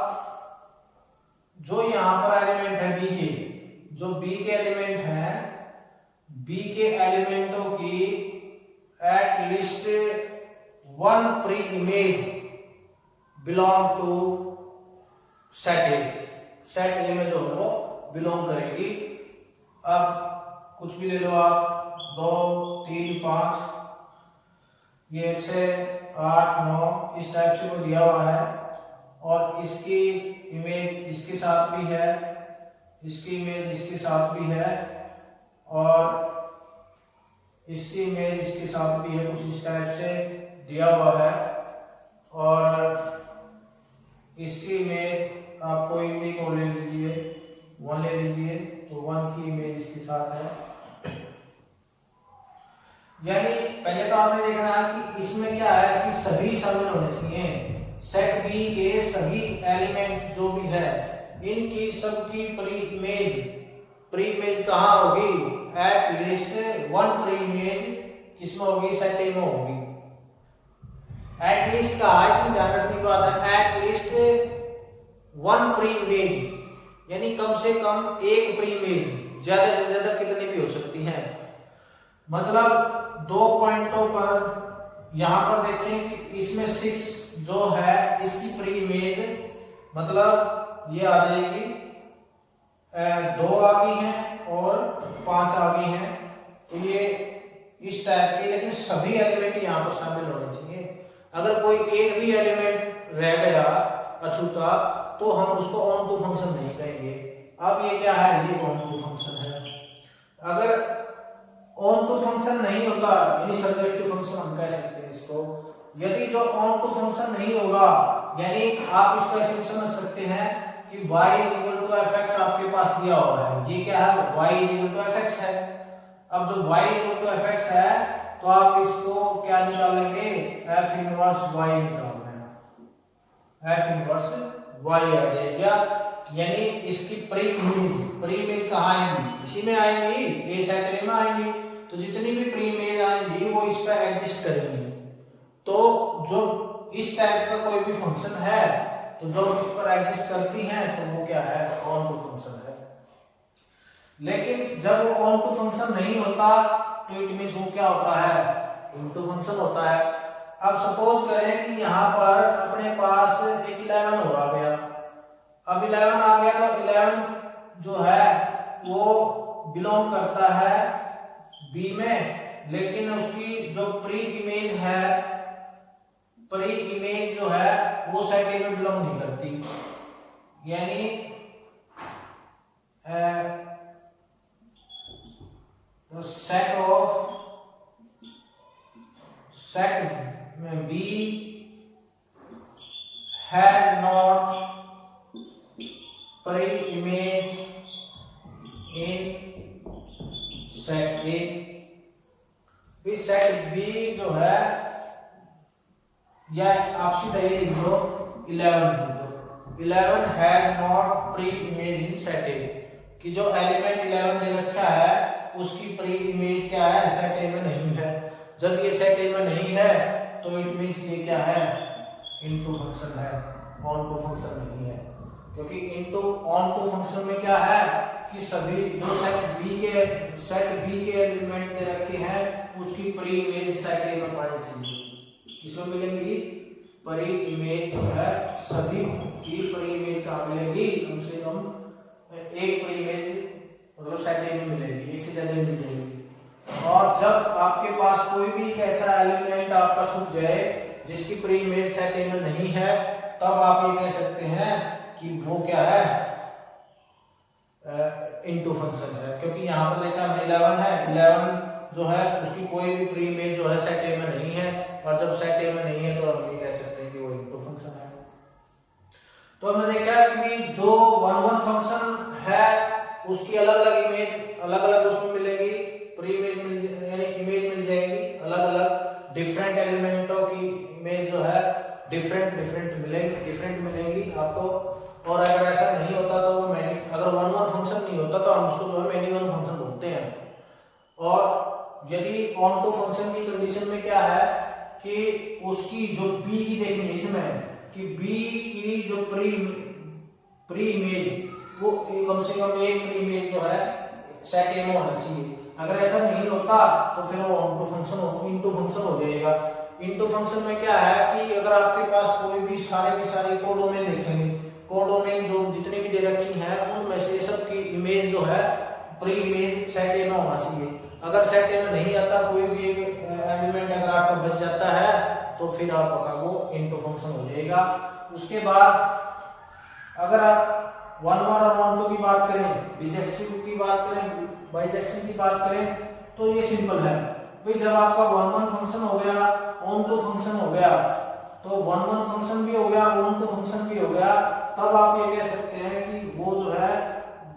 जो यहाँ पर एलिमेंट है बी के, जो बी के एलिमेंट है, बी के एलिमेंटों की at least one pre image belong to set A. Set A में जो वो बिलोंग करेगी। अब कुछ भी ले लो आप, 2 3 5, ये 1 से 8 9 इस टाइप से वो दिया हुआ है और इसकी इमेज इसके साथ भी है, इसकी इमेज इसके साथ भी है और इसकी इमेज इसके साथ भी है, कुछ इस टाइप से दिया हुआ है। और इसकी इमेज आप कोई एक और ले लीजिए, 1 ले लीजिए, तो 1 की इमेज इसके साथ है। यानी पहले तो आपने देखना है कि इसमें क्या है कि सभी शामिल होने चाहिए। सेट बी के सभी एलिमेंट जो भी है इनकी सबकी प्री इमेज कहाँ होगी, eight least one pre image किसमें होगी, सेट ए में होगी। एट लीस्ट का इसमें ध्यान रखने की बात है, eight least one pre image यानी कम से कम एक प्री इमेज, ज्यादा से ज्यादा कितनी भी हो सकती हैं। मतलब 2 पॉइंटों पर यहां पर देखें कि इसमें 6 जो है इसकी प्री इमेज मतलब ये आ जाएगी, 2 आ गई हैं और 5 आ गई हैं, तो ये इस टाइप की। लेकिन सभी एलिमेंट यहाँ पर शामिल होने चाहिए। अगर कोई एक भी एलिमेंट रह गया अछूता तो हम उसको ऑन टू फंक्शन नहीं कहेंगे। अब ये क्या है, ये ऑन टू फंक्शन है। अगर ऑन टू फंक्शन नहीं होता यानी सब्जेक्टिव फंक्शन हम कह सकते हैं इसको। यदि जो ऑन टू फंक्शन नहीं होगा यानी आप इसको ऐसे भी समझ सकते हैं कि y = fx आपके पास दिया हुआ है, ये क्या है, y = fx है। अब जो y = fx है तो आप इसको क्या निकालेंगे, f इनवर्स y निकालना है, f इनवर्स y आ जाएगा। यानी इसकी प्री इमेज कहाँ आएंगी, इसी में आएंगी, ए सेट ए में आएंगी। तो जितनी भी प्री इमेज आएंगी वो इस पर एग्जिस्ट करेंगी। तो जो इस टाइप का कोई भी फंक्शन है तो जो इस पर एग्जिस्ट करती हैं तो वो क्या है, ऑन टू फंक्शन है। लेकिन जब वो ऑन टू फंक्शन नहीं होता तो इट मींस वो क्या होता है, इनटू फंक्शन होता है। अब सपोज करें कि यहाँ पर अपने पास एक 11 हो आ गया। अब 11 आ गया तो 11 जो है वो बिलोंग करता है बी में, लेकिन उसकी जो प्री इमेज है, प्री इमेज जो है वो सेट ए में बिलोंग नहीं करती। यानी set of set B has not pre image in set A. इस सेट बी जो है या आप सीधा ये लिख लो 11 has not pre image in set ए, कि जो एलिमेंट 11 दे रखा है उसकी प्री इमेज क्या है, सेट ए में नहीं है। जब ये सेट ए में नहीं है तो इट मींस ये क्या है, इनटू फंक्शन है, ऑन टू फंक्शन नहीं है। क्योंकि इनटू ऑन टू फंक्शन में क्या है कि सभी जो सेट बी के एलिमेंट दे रखे हैं उसकी प्री इमेज सेट ए में पानी चाहिए। इसमें मिलेंगी प्री इमेज जो है, सभी की प्री इमेज कहाँ मिलेगी, कम से कम एक प्री इमेज मतलब सेट ए में मिलेगी, एक से ज्यादा मिल जाएगी। और जब आपके पास कोई भी एक ऐसा एलिमेंट आपका छूट जाए जिसकी प्री इमेज सेट ए में नहीं है, तब आप ये कह सकते हैं कि वो क्या है, इनटू फंक्शन है। क्योंकि यहाँ पर देखा हमने 11 है, 11 जो है उसकी कोई भी प्री इमेज जो है सेट ए में नहीं है, और जब सेट ए में नहीं है तो हम ये कह सकते हैं कि वो इनटू फंक्शन है। तो हमने देखा कि जो 1 फंक्शन है उसकी अलग अलग इमेज अलग अलग उसमें मिलेगी, प्री इमेज यानी इमेज मिल जाएगी अलग अलग, डिफरेंट एलिमेंटों की इमेज जो है डिफरेंट मिलेगी आपको। और अगर ऐसा नहीं होता तो अगर 1 फंक्शन नहीं होता तो हम उसको जो है मैनी वन फंक्शन बोलते हैं। ऑन टू फंक्शन की कंडीशन में क्या है कि उसकी जो बी की, देखिए इसमें कि बी की जो प्री इमेज वो कम से कम एक प्री इमेज जो है सेट ए में होना चाहिए। अगर ऐसा नहीं होता तो फिर वो onto function into function हो जाएगा। इनटू फंक्शन में क्या है कि अगर आपके पास कोई भी सारे की सारी कोडोमेन देखेंगे, कोडोमेन जो जितनी भी दे रखी है उनमें से सब की इमेज जो है प्री इमेज सेट ए में होना चाहिए। अगर सेट ए में नहीं आता, कोई भी एक एलिमेंट अगर आपका बच जाता है तो फिर आपका वो इनटू फंक्शन हो जाएगा। उसके बाद अगर आप 1 1 और 1 2 की बात करें, बिजेक्सिव की बात करें, बाइजेक्सिव की बात करें तो ये सिंपल है भाई। जब आपका 1 1 फंक्शन हो गया, ऑन टू फंक्शन हो गया, तो 1 1 फंक्शन भी हो गया, ऑन टू फंक्शन भी हो गया, तब आप ये कह सकते हैं कि वो जो है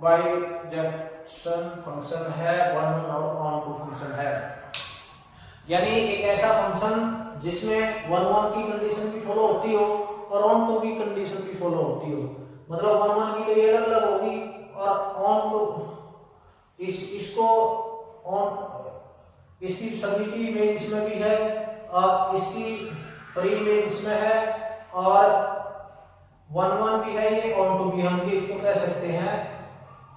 बाइजेक्शन फंक्शन है, 1 1 और ऑन टू फंक्शन है। यानी एक ऐसा फंक्शन जिसमें 1 1 की कंडीशन भी फॉलो होती हो और ऑन टू की कंडीशन भी फॉलो होती हो। मतलब 1 1 की कई अलग अलग होगी और ऑन टू इसको ऑन इसकी सभी की इमेज इसमें भी है और इसकी प्री इमेज इसमें है और 1 1 भी है ये, ऑन टू भी हम भी इसको कह सकते हैं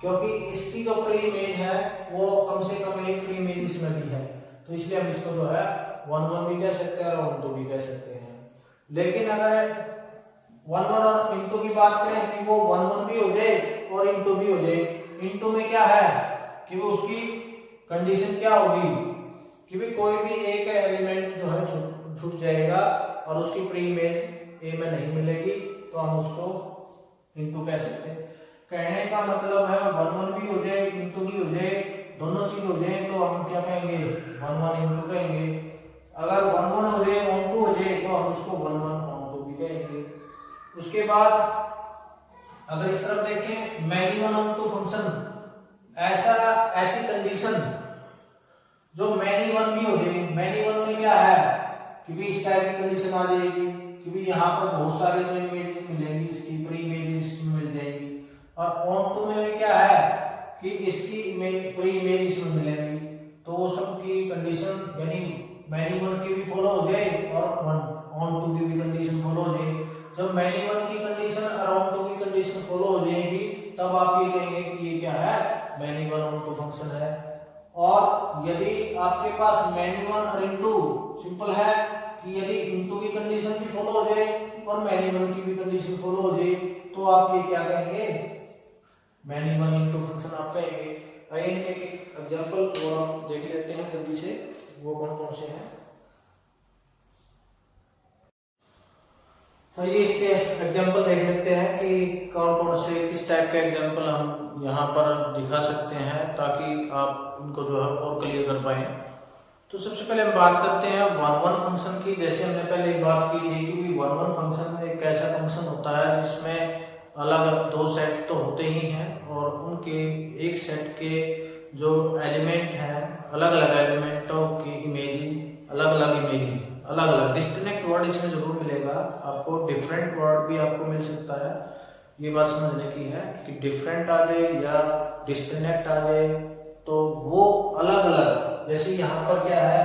क्योंकि इसकी जो प्री इमेज है वो कम से कम एक प्री इमेज इसमें भी है, तो इसलिए हम इसको जो है 1 1 भी कह सकते हैं और ऑन टू भी कह सकते हैं। लेकिन अगर 1 1 और इनटू की बात करें कि वो 1 1 भी हो जाए और इनटू भी हो जाए, इनटू में क्या है कि वो उसकी कंडीशन क्या होगी कि भी कोई भी एक एलिमेंट जो है छूट जाएगा और उसकी प्री इमेज ए में नहीं मिलेगी, तो हम उसको इनटू कह सकते हैं। कहने का मतलब है 1 1 भी हो जाए, इनटू भी हो जाए, दोनों चीज हो जाए तो हम क्या कहेंगे 1 1 इनटू कहेंगे। अगर 1 1 हो जाए, ऑन टू हो जाए तो हम उसको 1 1 ऑन टू भी कहेंगे। उसके बाद अगर इस तरफ देखें many one onto function, ऐसी कंडीशन जो मैनी वन भी हो जाएगी। मैनी वन में क्या है कि भी इस टाइप की कंडीशन आ जाएगी कि भी यहाँ पर बहुत सारी जो इमेजेस मिलेंगी, इसकी प्री इमेजेस मिल जाएगी। और ऑन टू में क्या है कि इसकी इमेज प्री इमेज इसमें मिलेंगी, तो वो सब की कंडीशन यानी मैनी वन की भी फॉलो हो जाए और ऑन टू की भी कंडीशन फॉलो हो जाए। जब मैनी वन की कंडीशन और ऑन टू की कंडीशन फॉलो हो जाएगी तब आप ये कहेंगे कि ये क्या है many one onto function है। और यदि आपके पास मैनी वन और इनटू सिंपल है कि यदि इनटू की कंडीशन भी फॉलो हो जाए और मैनी वन की भी कंडीशन फॉलो हो जाए तो आप ये क्या कहेंगे मैनी वन इनटू फंक्शन आप कहेंगे। आइए एक एग्जांपल वो हम देख लेते हैं जल्दी से, वो कौन कौन से हैं। तो ये इसके एग्जांपल देख लेते हैं कि कौन कौन से किस टाइप के एग्जांपल हम यहाँ पर दिखा सकते हैं ताकि आप इनको जो है और क्लियर कर पाए। तो सबसे पहले हम बात करते हैं 1 1 फंक्शन की। जैसे हमने पहले एक बात की थी कि 1 1 फंक्शन एक ऐसा फंक्शन होता है जिसमें अलग दो सेट तो होते ही हैं और उनके एक सेट के जो एलिमेंट हैं अलग अलग एलिमेंटों की इमेजेस अलग अलग डिस्टिंक्ट वर्ड इसमें जरूर मिलेगा आपको, डिफरेंट वर्ड भी आपको मिल सकता है। ये बात समझने की है कि डिफरेंट आ जाए या डिस्टिंक्ट आ जाए तो वो अलग अलग, जैसे यहाँ पर क्या है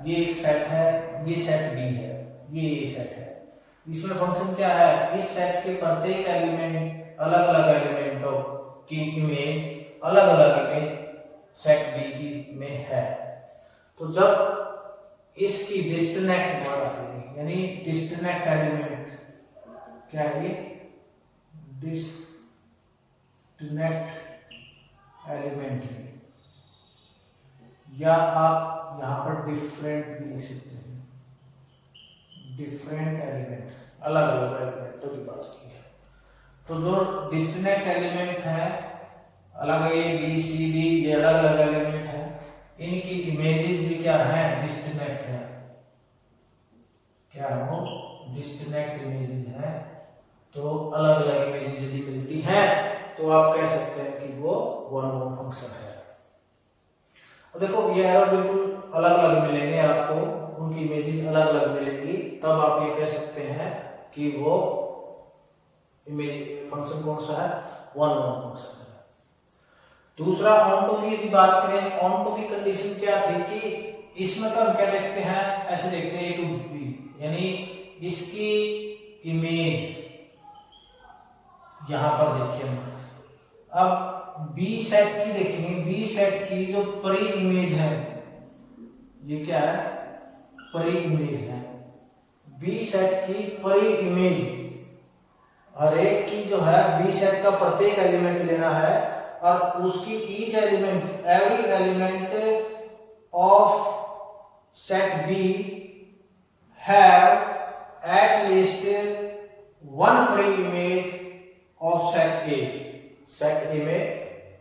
ये एक सेट है, ये सेट बी है, ये सेट है। इसमें फंक्शन क्या है, इस सेट के प्रत्येक एलिमेंट अलग अलग एलिमेंटों की इमेज अलग अलग इमेज सेट बी की में है। तो जब इसकी डिस्टिंक्ट वर्ड आती है यानी डिस्टिंक्ट एलिमेंट क्या है, ये डिस्टिंक्ट एलिमेंट है या आप यहां पर डिफरेंट भी लिख सकते हैं, डिफरेंट एलिमेंट अलग अलग एलिमेंटों की बात की है। तो जो डिस्टिंक्ट एलिमेंट है अलग ए बी सी डी ये अलग अलग एलिमेंट है, इनकी इमेजेस भी क्या है डिस्टिंक्ट है, क्या हो डिस्टिंक्ट इमेजेस है। तो अलग अलग इमेजेस यदि मिलती हैं तो आप कह सकते हैं कि वो 1 1 फंक्शन है। और देखो ये एरर बिल्कुल अलग अलग मिलेंगे आपको, उनकी इमेजेस अलग अलग मिलेंगी, तब आप ये कह सकते हैं कि वो इमेज फंक्शन कौन सा है 1 1 फंक्शन है। दूसरा ऑन टू की यदि बात करें, ऑन टू की कंडीशन क्या थी कि इसमें तो हम क्या देखते हैं, ऐसे देखते हैं a to b, यानी इसकी इमेज यहां पर देखिए हम। अब बी सेट की देखेंगे, बी सेट की जो परी इमेज है, ये क्या है, परी इमेज है। बी सेट की परी इमेज, हर एक की जो है बी सेट का प्रत्येक एलिमेंट लेना है और उसकी each element, every element of set B have at least one pre image of set A. Set A में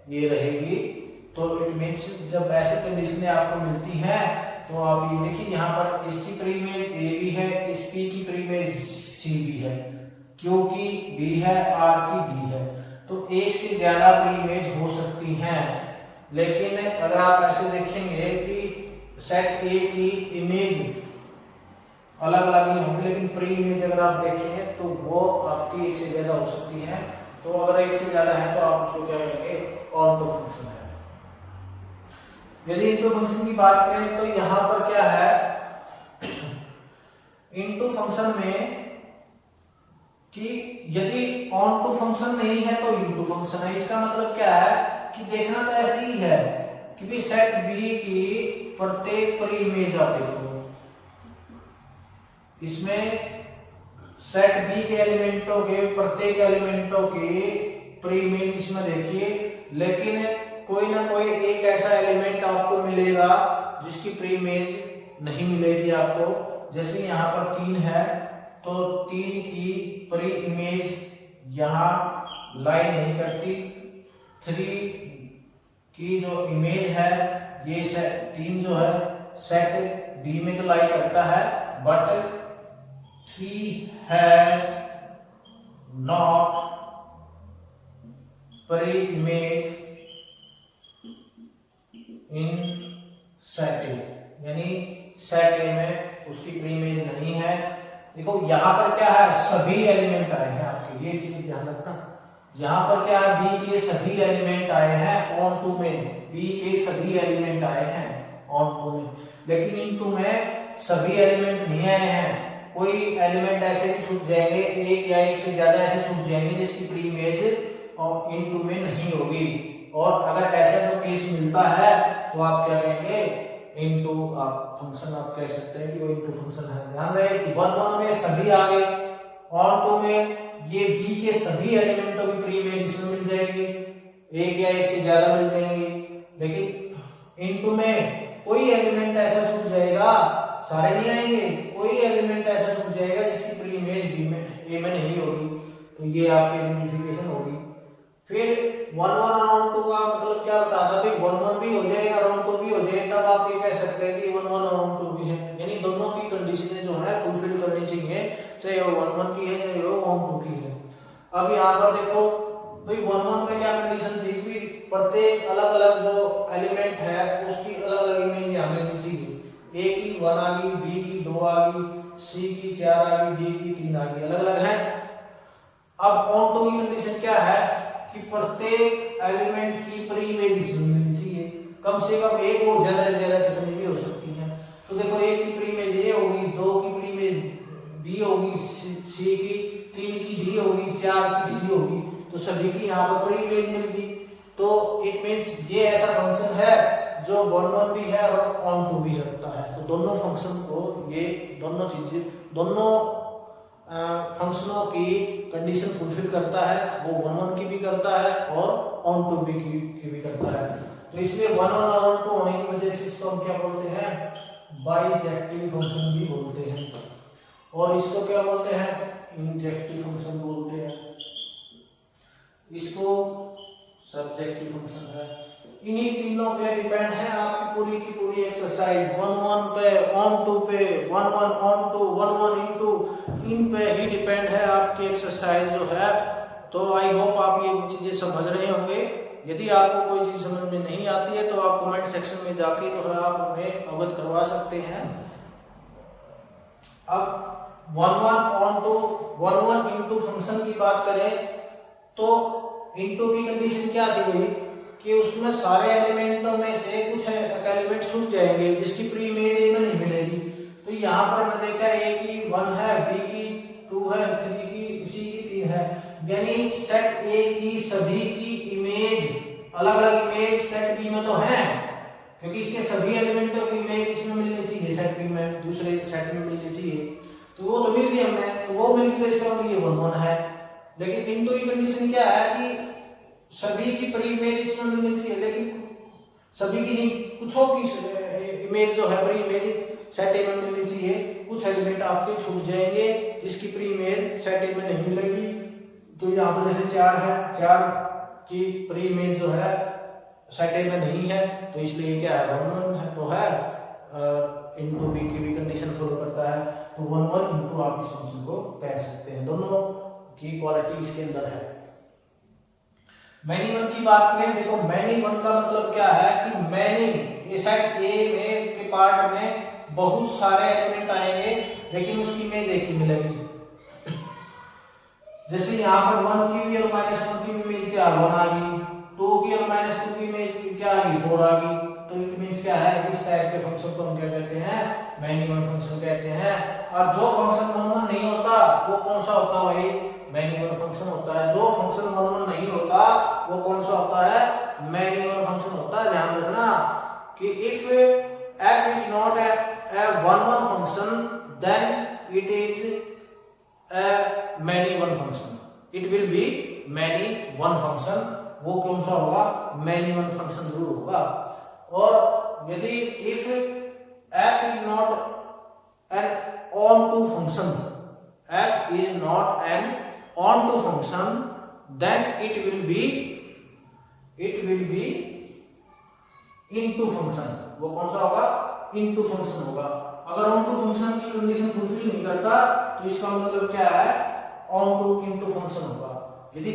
ये रहेगी। तो इट मीन्स जब ऐसे कंडीशनें आपको मिलती हैं तो आप ये देखिए यहाँ पर इसकी प्री इमेज ए भी है, इस पी की प्री इमेज सी भी है, क्यू की बी है, आर की डी है। तो एक से ज्यादा प्री इमेज हो सकती हैं, लेकिन अगर आप ऐसे देखेंगे कि सेट ए की इमेज अलग अलग ही होंगी, लेकिन प्री इमेज अगर आप देखेंगे तो वो आपकी एक से ज्यादा हो सकती है। तो अगर एक से ज्यादा है तो आप उसको क्या कहेंगे, ऑन्टो फंक्शन है। यदि इनटू फंक्शन की बात करें तो यहां पर क्या है, इनटू फंक्शन में कि यदि ऑन टू फंक्शन नहीं है तो इनटू फंक्शन है। इसका मतलब क्या है कि देखना तो ऐसे ही है कि भी सेट बी की प्रत्येक परी इमेज आप देखो, इसमें सेट बी के एलिमेंटों के प्रत्येक एलिमेंटों की परी इमेज इसमें देखिए, लेकिन कोई ना कोई एक ऐसा एलिमेंट आपको मिलेगा जिसकी प्री इमेज नहीं मिलेगी आपको। जैसे यहाँ पर 3 है तो 3 की प्री इमेज यहाँ लाई नहीं करती। 3 की जो इमेज है ये सेट 3 जो है सेट बी में तो लाई करता है, but 3 has not pre image in set ए, यानी सेट ए में उसकी प्री इमेज नहीं है। देखो यहाँ पर क्या है, सभी एलिमेंट आए हैं आपके, ये चीज ध्यान रखना। यहाँ पर क्या है, बी के सभी एलिमेंट आए हैं ऑन टू में, बी के सभी एलिमेंट आए हैं ऑन टू में, लेकिन इन टू में सभी एलिमेंट नहीं आए हैं। कोई एलिमेंट ऐसे भी छूट जाएंगे, एक या एक से ज्यादा ऐसे छूट जाएंगे जिसकी प्री इमेज और इन टू में नहीं होगी। और अगर ऐसा जो केस मिलता है तो आप क्या कहेंगे, इनटू आप फंक्शन आप कह सकते हैं कि वो इनटू फंक्शन है। ध्यान रहे कि 1 1 में सभी आ गए, ऑन टू में ये बी के सभी एलिमेंटों की प्री इमेज इसमें मिल जाएगी, एक या एक से ज्यादा मिल जाएंगी। लेकिन इनटू में कोई एलिमेंट ऐसा छूट जाएगा, सारे नहीं आएंगे, कोई एलिमेंट ऐसा छूट जाएगा जिसकी प्री इमेज बी में ए में नहीं होगी, तो ये आपकी आइडेंटिफिकेशन होगी। फिर 1 1 और ऑन टू का मतलब क्या बताता, भाई 1 1 भी हो जाए और ऑन टू भी हो जाए, तब आप ये कह सकते हैं कि 1 1 और ऑन टू भी है, यानी दोनों की कंडीशनें जो है फुलफिल करनी चाहिए, चाहे वो 1 1 की है चाहे वो ऑन टू की है। अब यहाँ पर देखो भाई 1 1 में क्या कंडीशन थी कि प्रत्येक अलग अलग जो एलिमेंट है उसकी अलग अलग इमेज यहाँ मिलनी चाहिए, ए की 1 आ गई, बी की 2 आ गई, सी की 4 आ गई, डी की 3 आ गई, अलग अलग है। अब ऑन टू की कंडीशन क्या है कि प्रत्येक एलिमेंट की प्री इमेज इसमें मिलनी चाहिए, कम से कम एक और ज्यादा से ज्यादा कितनी भी हो सकती है। तो देखो एक की प्री इमेज ए होगी, 2 की प्री इमेज बी होगी, सी की, 3 की डी होगी, 4 की सी होगी, तो सभी की यहाँ पर प्री इमेज मिलती। तो इट मींस ये ऐसा फंक्शन है जो 1 1 भी है और ऑन टू भी रखता है। तो दोनों फंक्शन को ये दोनों चीजें, दोनों फंक्शनों की कंडीशन फुलफिल करता है, वो 1 1 की भी करता है और ऑन टू भी की भी करता है। तो इसलिए 1 1 और ऑन टू होने की वजह से इसको हम क्या बोलते हैं, बाइजेक्टिव फंक्शन भी बोलते हैं, और इसको क्या बोलते हैं, इंजेक्टिव फंक्शन बोलते हैं, इसको सब्जेक्टिव फंक्शन है। इन्हीं तीनों पे डिपेंड है आपकी पूरी की पूरी एक्सरसाइज, 1 1 पे, ऑन टू पे, 1 1 ऑन टू, 1 1 इनटू, इन पे ही डिपेंड है आपकी एक्सरसाइज जो है। तो आई होप आप ये चीजें समझ रहे होंगे। यदि आपको कोई चीज समझ में नहीं आती है तो आप कमेंट सेक्शन में जाके जो है आप हमें अवगत करवा सकते हैं। अब 1 1 ऑन टू, 1 1 इनटू फंक्शन की बात करें तो इनटू की कंडीशन क्या थी भाई कि उसमें सारे एलिमेंटों में से कुछ एलिमेंट छूट जाएंगे जिसकी प्री इमेज ए में नहीं मिलेगी। तो यहाँ पर हमने देखा ए की 1 है, बी की 2 है, 3 की, सी की 3 है, यानी सेट ए की सभी की इमेज अलग अलग इमेज सेट बी में तो है, क्योंकि इसके सभी एलिमेंटों की इमेज इसमें मिलनी चाहिए, सेट बी में, दूसरे सेट में मिलनी चाहिए। तो वो तो मिल गई हमें, तो वो मिल गई, इसका मतलब ये 1 1 है। लेकिन इनटू की कंडीशन क्या है कि सभी की प्री इमेज इसमें मिलनी चाहिए, लेकिन सभी की नहीं, कुछों की इमेज जो है प्री इमेज सेट ए में मिलनी चाहिए। कुछ एलिमेंट आपके छूट जाएंगे जिसकी प्री इमेज सेट ए में नहीं मिलेगी। तो यहाँ पर जैसे 4 है, 4 की प्री इमेज जो है सेट ए में नहीं है, तो इसलिए क्या है 1 1 है, तो है इनटू बी की भी कंडीशन फॉलो करता है। तो 1 1 इनटू आप इस फंक्शन को कह सकते हैं, दोनों की क्वालिटी इसके अंदर है। मैनी वन की बात करें, देखो मैनी वन का मतलब क्या है कि मैनी सेट ए में के पार्ट में बहुत सारे एलिमेंट आएंगे लेकिन उसकी इमेज एक ही मिलेगी। जैसे यहाँ पर 1 की भी और -1 की भी इमेज क्या 1 आ गई, 2 की और -2 की इमेज क्या आ गई 4 आ गई। तो इट मींस क्या है, इस टाइप के फंक्शन को हम क्या कहते हैं, मैनी वन फंक्शन कहते हैं। और जो फंक्शन 1 1 नहीं होता वो कौन सा होता है भाई, मैनी वन फंक्शन होता है। जो फंक्शन 1 1 नहीं होता वो कौन सा होता है, मैनी वन फंक्शन होता है। ध्यान रखना कि if f is not a 1 1 function then it is a many one function, it will be many one function। वो कौन सा होगा, many one function जरूर होगा। और यदि if f is not an onto function, f is not an onto function, then it will be into function। वो कौन सा होगा, into function होगा। अगर onto function की कंडीशन फुलफिल नहीं करता तो इसका मतलब क्या है, onto into function होगा। यदि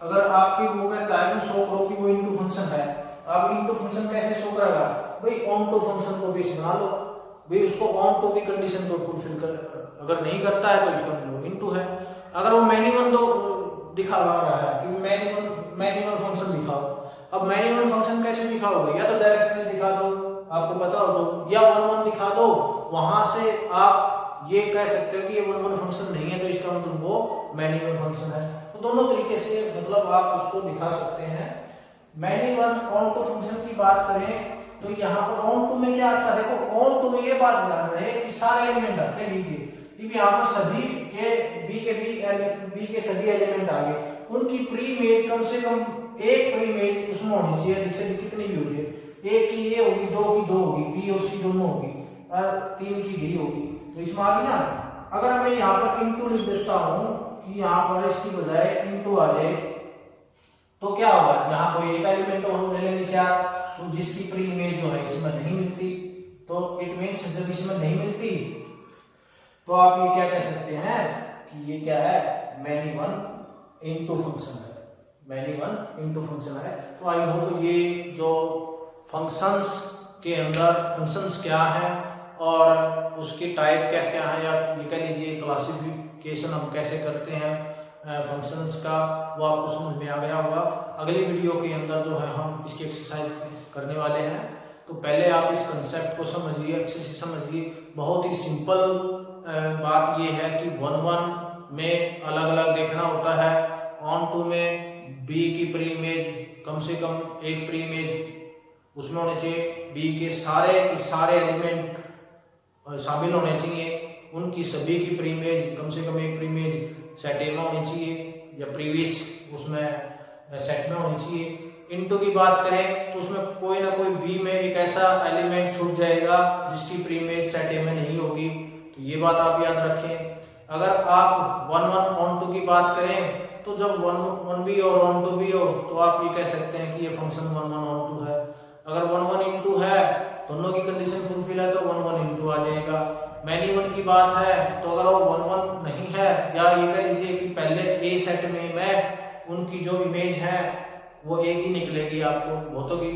अगर आपकी वो कहता है कि शो करो कि वो into function है, आप into function कैसे शो करेगा भाई, onto function को बेस बना लो भाई, उसको onto की कंडीशन को फुलफिल कर, अगर नहीं करता है तो इसका मतलब into है। अगर वो मैनी वन दो दिखा रहा है कि मैनी वन फंक्शन दिखाओ, अब मैनी वन फंक्शन कैसे दिखाओगे, या तो डायरेक्टली दिखा दो आपको पता हो तो, या 1 1 दिखा दो, वहां से आप ये कह सकते हो कि ये 1 1 फंक्शन नहीं है तो इसका मतलब वो मैनी वन फंक्शन है। तो दोनों तरीके से मतलब आप उसको दिखा सकते हैं। मैनी वन ऑनटू फंक्शन की बात करें तो यहाँ पर ऑनटू में क्या आता है, देखो ऑनटू में ये बात ध्यान रहे कि सारे एलिमेंट आते हैं बी के, यहाँ पर सभी के बी के सभी एलिमेंट आ गए, उनकी प्री इमेज कम से कम एक प्री इमेज उसमें होनी चाहिए, जिससे कितनी भी होगी, एक की ये होगी, 2 की 2 होगी, बी और सी दोनों होगी, और 3 की डी होगी, तो इसमें आ गई ना। अगर मैं यहाँ पर इनटू लिख देता हूँ कि यहाँ पर इसकी बजाय इनटू आ जाए तो क्या होगा, यहाँ कोई एक एलिमेंट और ले लेंगे 4, तो जिसकी प्री इमेज जो है इसमें नहीं मिलती, तो इट मींस जब इसमें नहीं मिलती तो आप ये क्या कह सकते हैं कि ये क्या है, मैनी वन इनटू फंक्शन है, मैनी वन इनटू फंक्शन है। तो आई होप ये जो फंक्शंस के अंदर फंक्शंस क्या है और उसकी टाइप क्या क्या है, या ये कह लीजिए क्लासिफिकेशन हम कैसे करते हैं फंक्शंस का, वो आपको समझ में आ गया होगा। अगली वीडियो के अंदर जो है हम इसकी एक्सरसाइज करने वाले हैं, तो पहले आप इस कंसेप्ट को समझिए, अच्छे से समझिए। बहुत ही सिंपल बात ये है कि 1 1 में अलग अलग देखना होता है, ऑन टू में बी की प्री इमेज कम से कम एक प्री इमेज उसमें होने चाहिए, बी के सारे एलिमेंट शामिल होने चाहिए, उनकी सभी की प्री इमेज कम से कम एक प्री इमेज सेट ए में होनी चाहिए या प्रीवियस उसमें सेट में होनी चाहिए। इनटू की बात करें तो उसमें कोई ना कोई बी में एक ऐसा एलिमेंट छूट जाएगा जिसकी प्री इमेज सेट ए में नहीं होगी, तो ये बात आप याद रखें। अगर आप 1 1 ऑन टू की बात करें तो जब 1 बी और 1 2 बी हो तो आप ये कह सकते हैं कि ये फंक्शन 1 1 ऑन टू है। अगर 1 1 इनटू है, दोनों की कंडीशन फुलफिल है तो 1 1 इनटू आ जाएगा। मैनी वन की बात है तो अगर वो 1 1 नहीं है, या ये कह लीजिए कि पहले ए सेट में उनकी जो इमेज है वो एक ही निकलेगी, आपको बहुतों की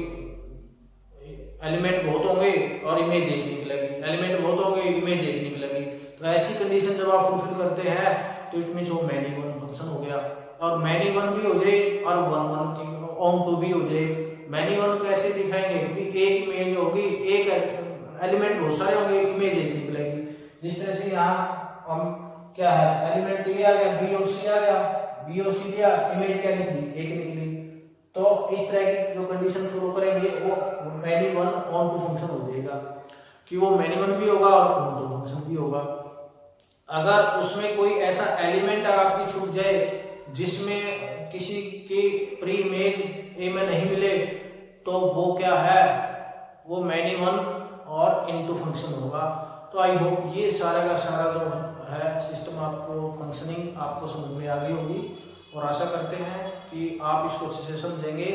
एलिमेंट बहुत होंगे और इमेज एक निकलेगी, एलिमेंट बहुत होंगे इमेज एक निकलेगी। तो ऐसी कंडीशन जब आप फुलफिल करते हैं तो इट मींस वो मैनी वन फंक्शन हो गया। और मैनी वन भी हो जाए और 1 1 की ऑन टू बी हो जाए। मैनी वन कैसे दिखाएंगे, क्योंकि एक इमेज होगी, एक एलिमेंट बहुत सारे होंगे, इमेज एक निकलेगी। जिस तरह से यहाँ हम क्या है, एलिमेंट ये आ गया, बी और सी आ गया, बी और सी दिया, इमेज क्या निकली, एक निकली। तो इस तरह की जो कंडीशन फॉलो करेंगे वो many one onto function हो जाएगा, कि वो मैनी वन भी होगा और ऑन टू फंक्शन भी होगा। अगर उसमें कोई ऐसा एलिमेंट आपकी छूट जाए जिसमें किसी की प्री इमेज ए में नहीं मिले, तो वो क्या है, वो मैनी वन और इनटू फंक्शन होगा। तो आई होप ये सारा का सारा जो है सिस्टम आपको, फंक्शनिंग आपको समझ में आ गई होगी, और आशा करते हैं कि आप इसको अच्छे से समझेंगे।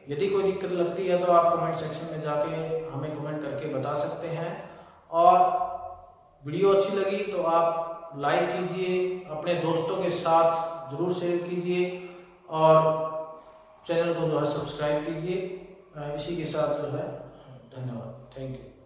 यदि कोई दिक्कत लगती है तो आप कमेंट सेक्शन में जाके हमें कमेंट करके बता सकते हैं। और वीडियो अच्छी लगी तो आप लाइक कीजिए, अपने दोस्तों के साथ जरूर शेयर कीजिए, और चैनल को जो है सब्सक्राइब कीजिए। इसी के साथ जो है धन्यवाद, थैंक यू।